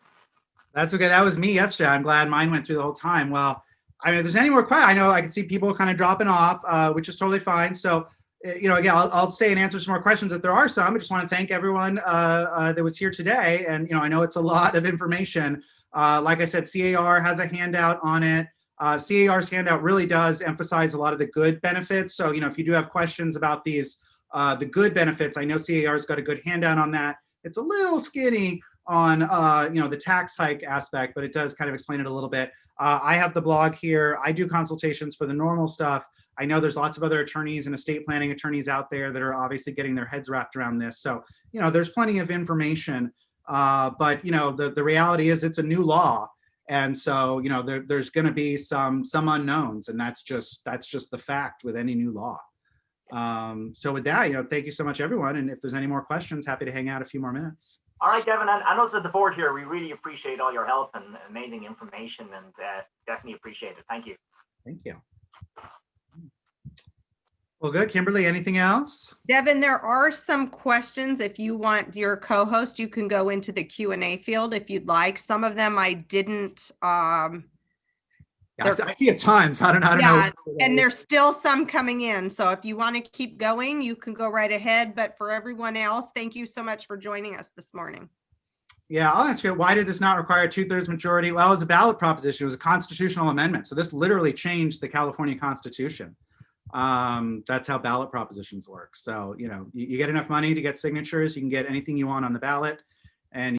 D: That's okay. That was me yesterday. I'm glad mine went through the whole time. Well, I mean, if there's any more questions, I know I can see people kind of dropping off, which is totally fine. So, you know, again, I'll stay and answer some more questions if there are some. I just want to thank everyone that was here today. And, you know, I know it's a lot of information. Like I said, CAR has a handout on it. CAR's handout really does emphasize a lot of the good benefits. So, you know, if you do have questions about these, the good benefits, I know CAR's got a good handout on that. It's a little skinny on, you know, the tax hike aspect, but it does kind of explain it a little bit. I have the blog here. I do consultations for the normal stuff. I know there's lots of other attorneys and estate planning attorneys out there that are obviously getting their heads wrapped around this. So, you know, there's plenty of information, but, you know, the reality is it's a new law. And so, you know, there's going to be some unknowns, and that's just the fact with any new law. So with that, you know, thank you so much, everyone. And if there's any more questions, happy to hang out a few more minutes.
A: All right, Devin, and also the board here, we really appreciate all your help and amazing information, and definitely appreciate it. Thank you.
D: Thank you. Well, good. Kimberly, anything else?
C: Devin, there are some questions. If you want your co-host, you can go into the Q&A field if you'd like. Some of them I didn't.
D: Yeah, I see a ton, so I don't know.
C: Yeah, and there's still some coming in. So if you want to keep going, you can go right ahead. But for everyone else, thank you so much for joining us this morning.
D: Yeah, I'll ask you, why did this not require a 2/3 majority? Well, it was a ballot proposition. It was a constitutional amendment. So this literally changed the California Constitution. That's how ballot propositions work. So, you know, you get enough money to get signatures, you can get anything you want on the ballot. And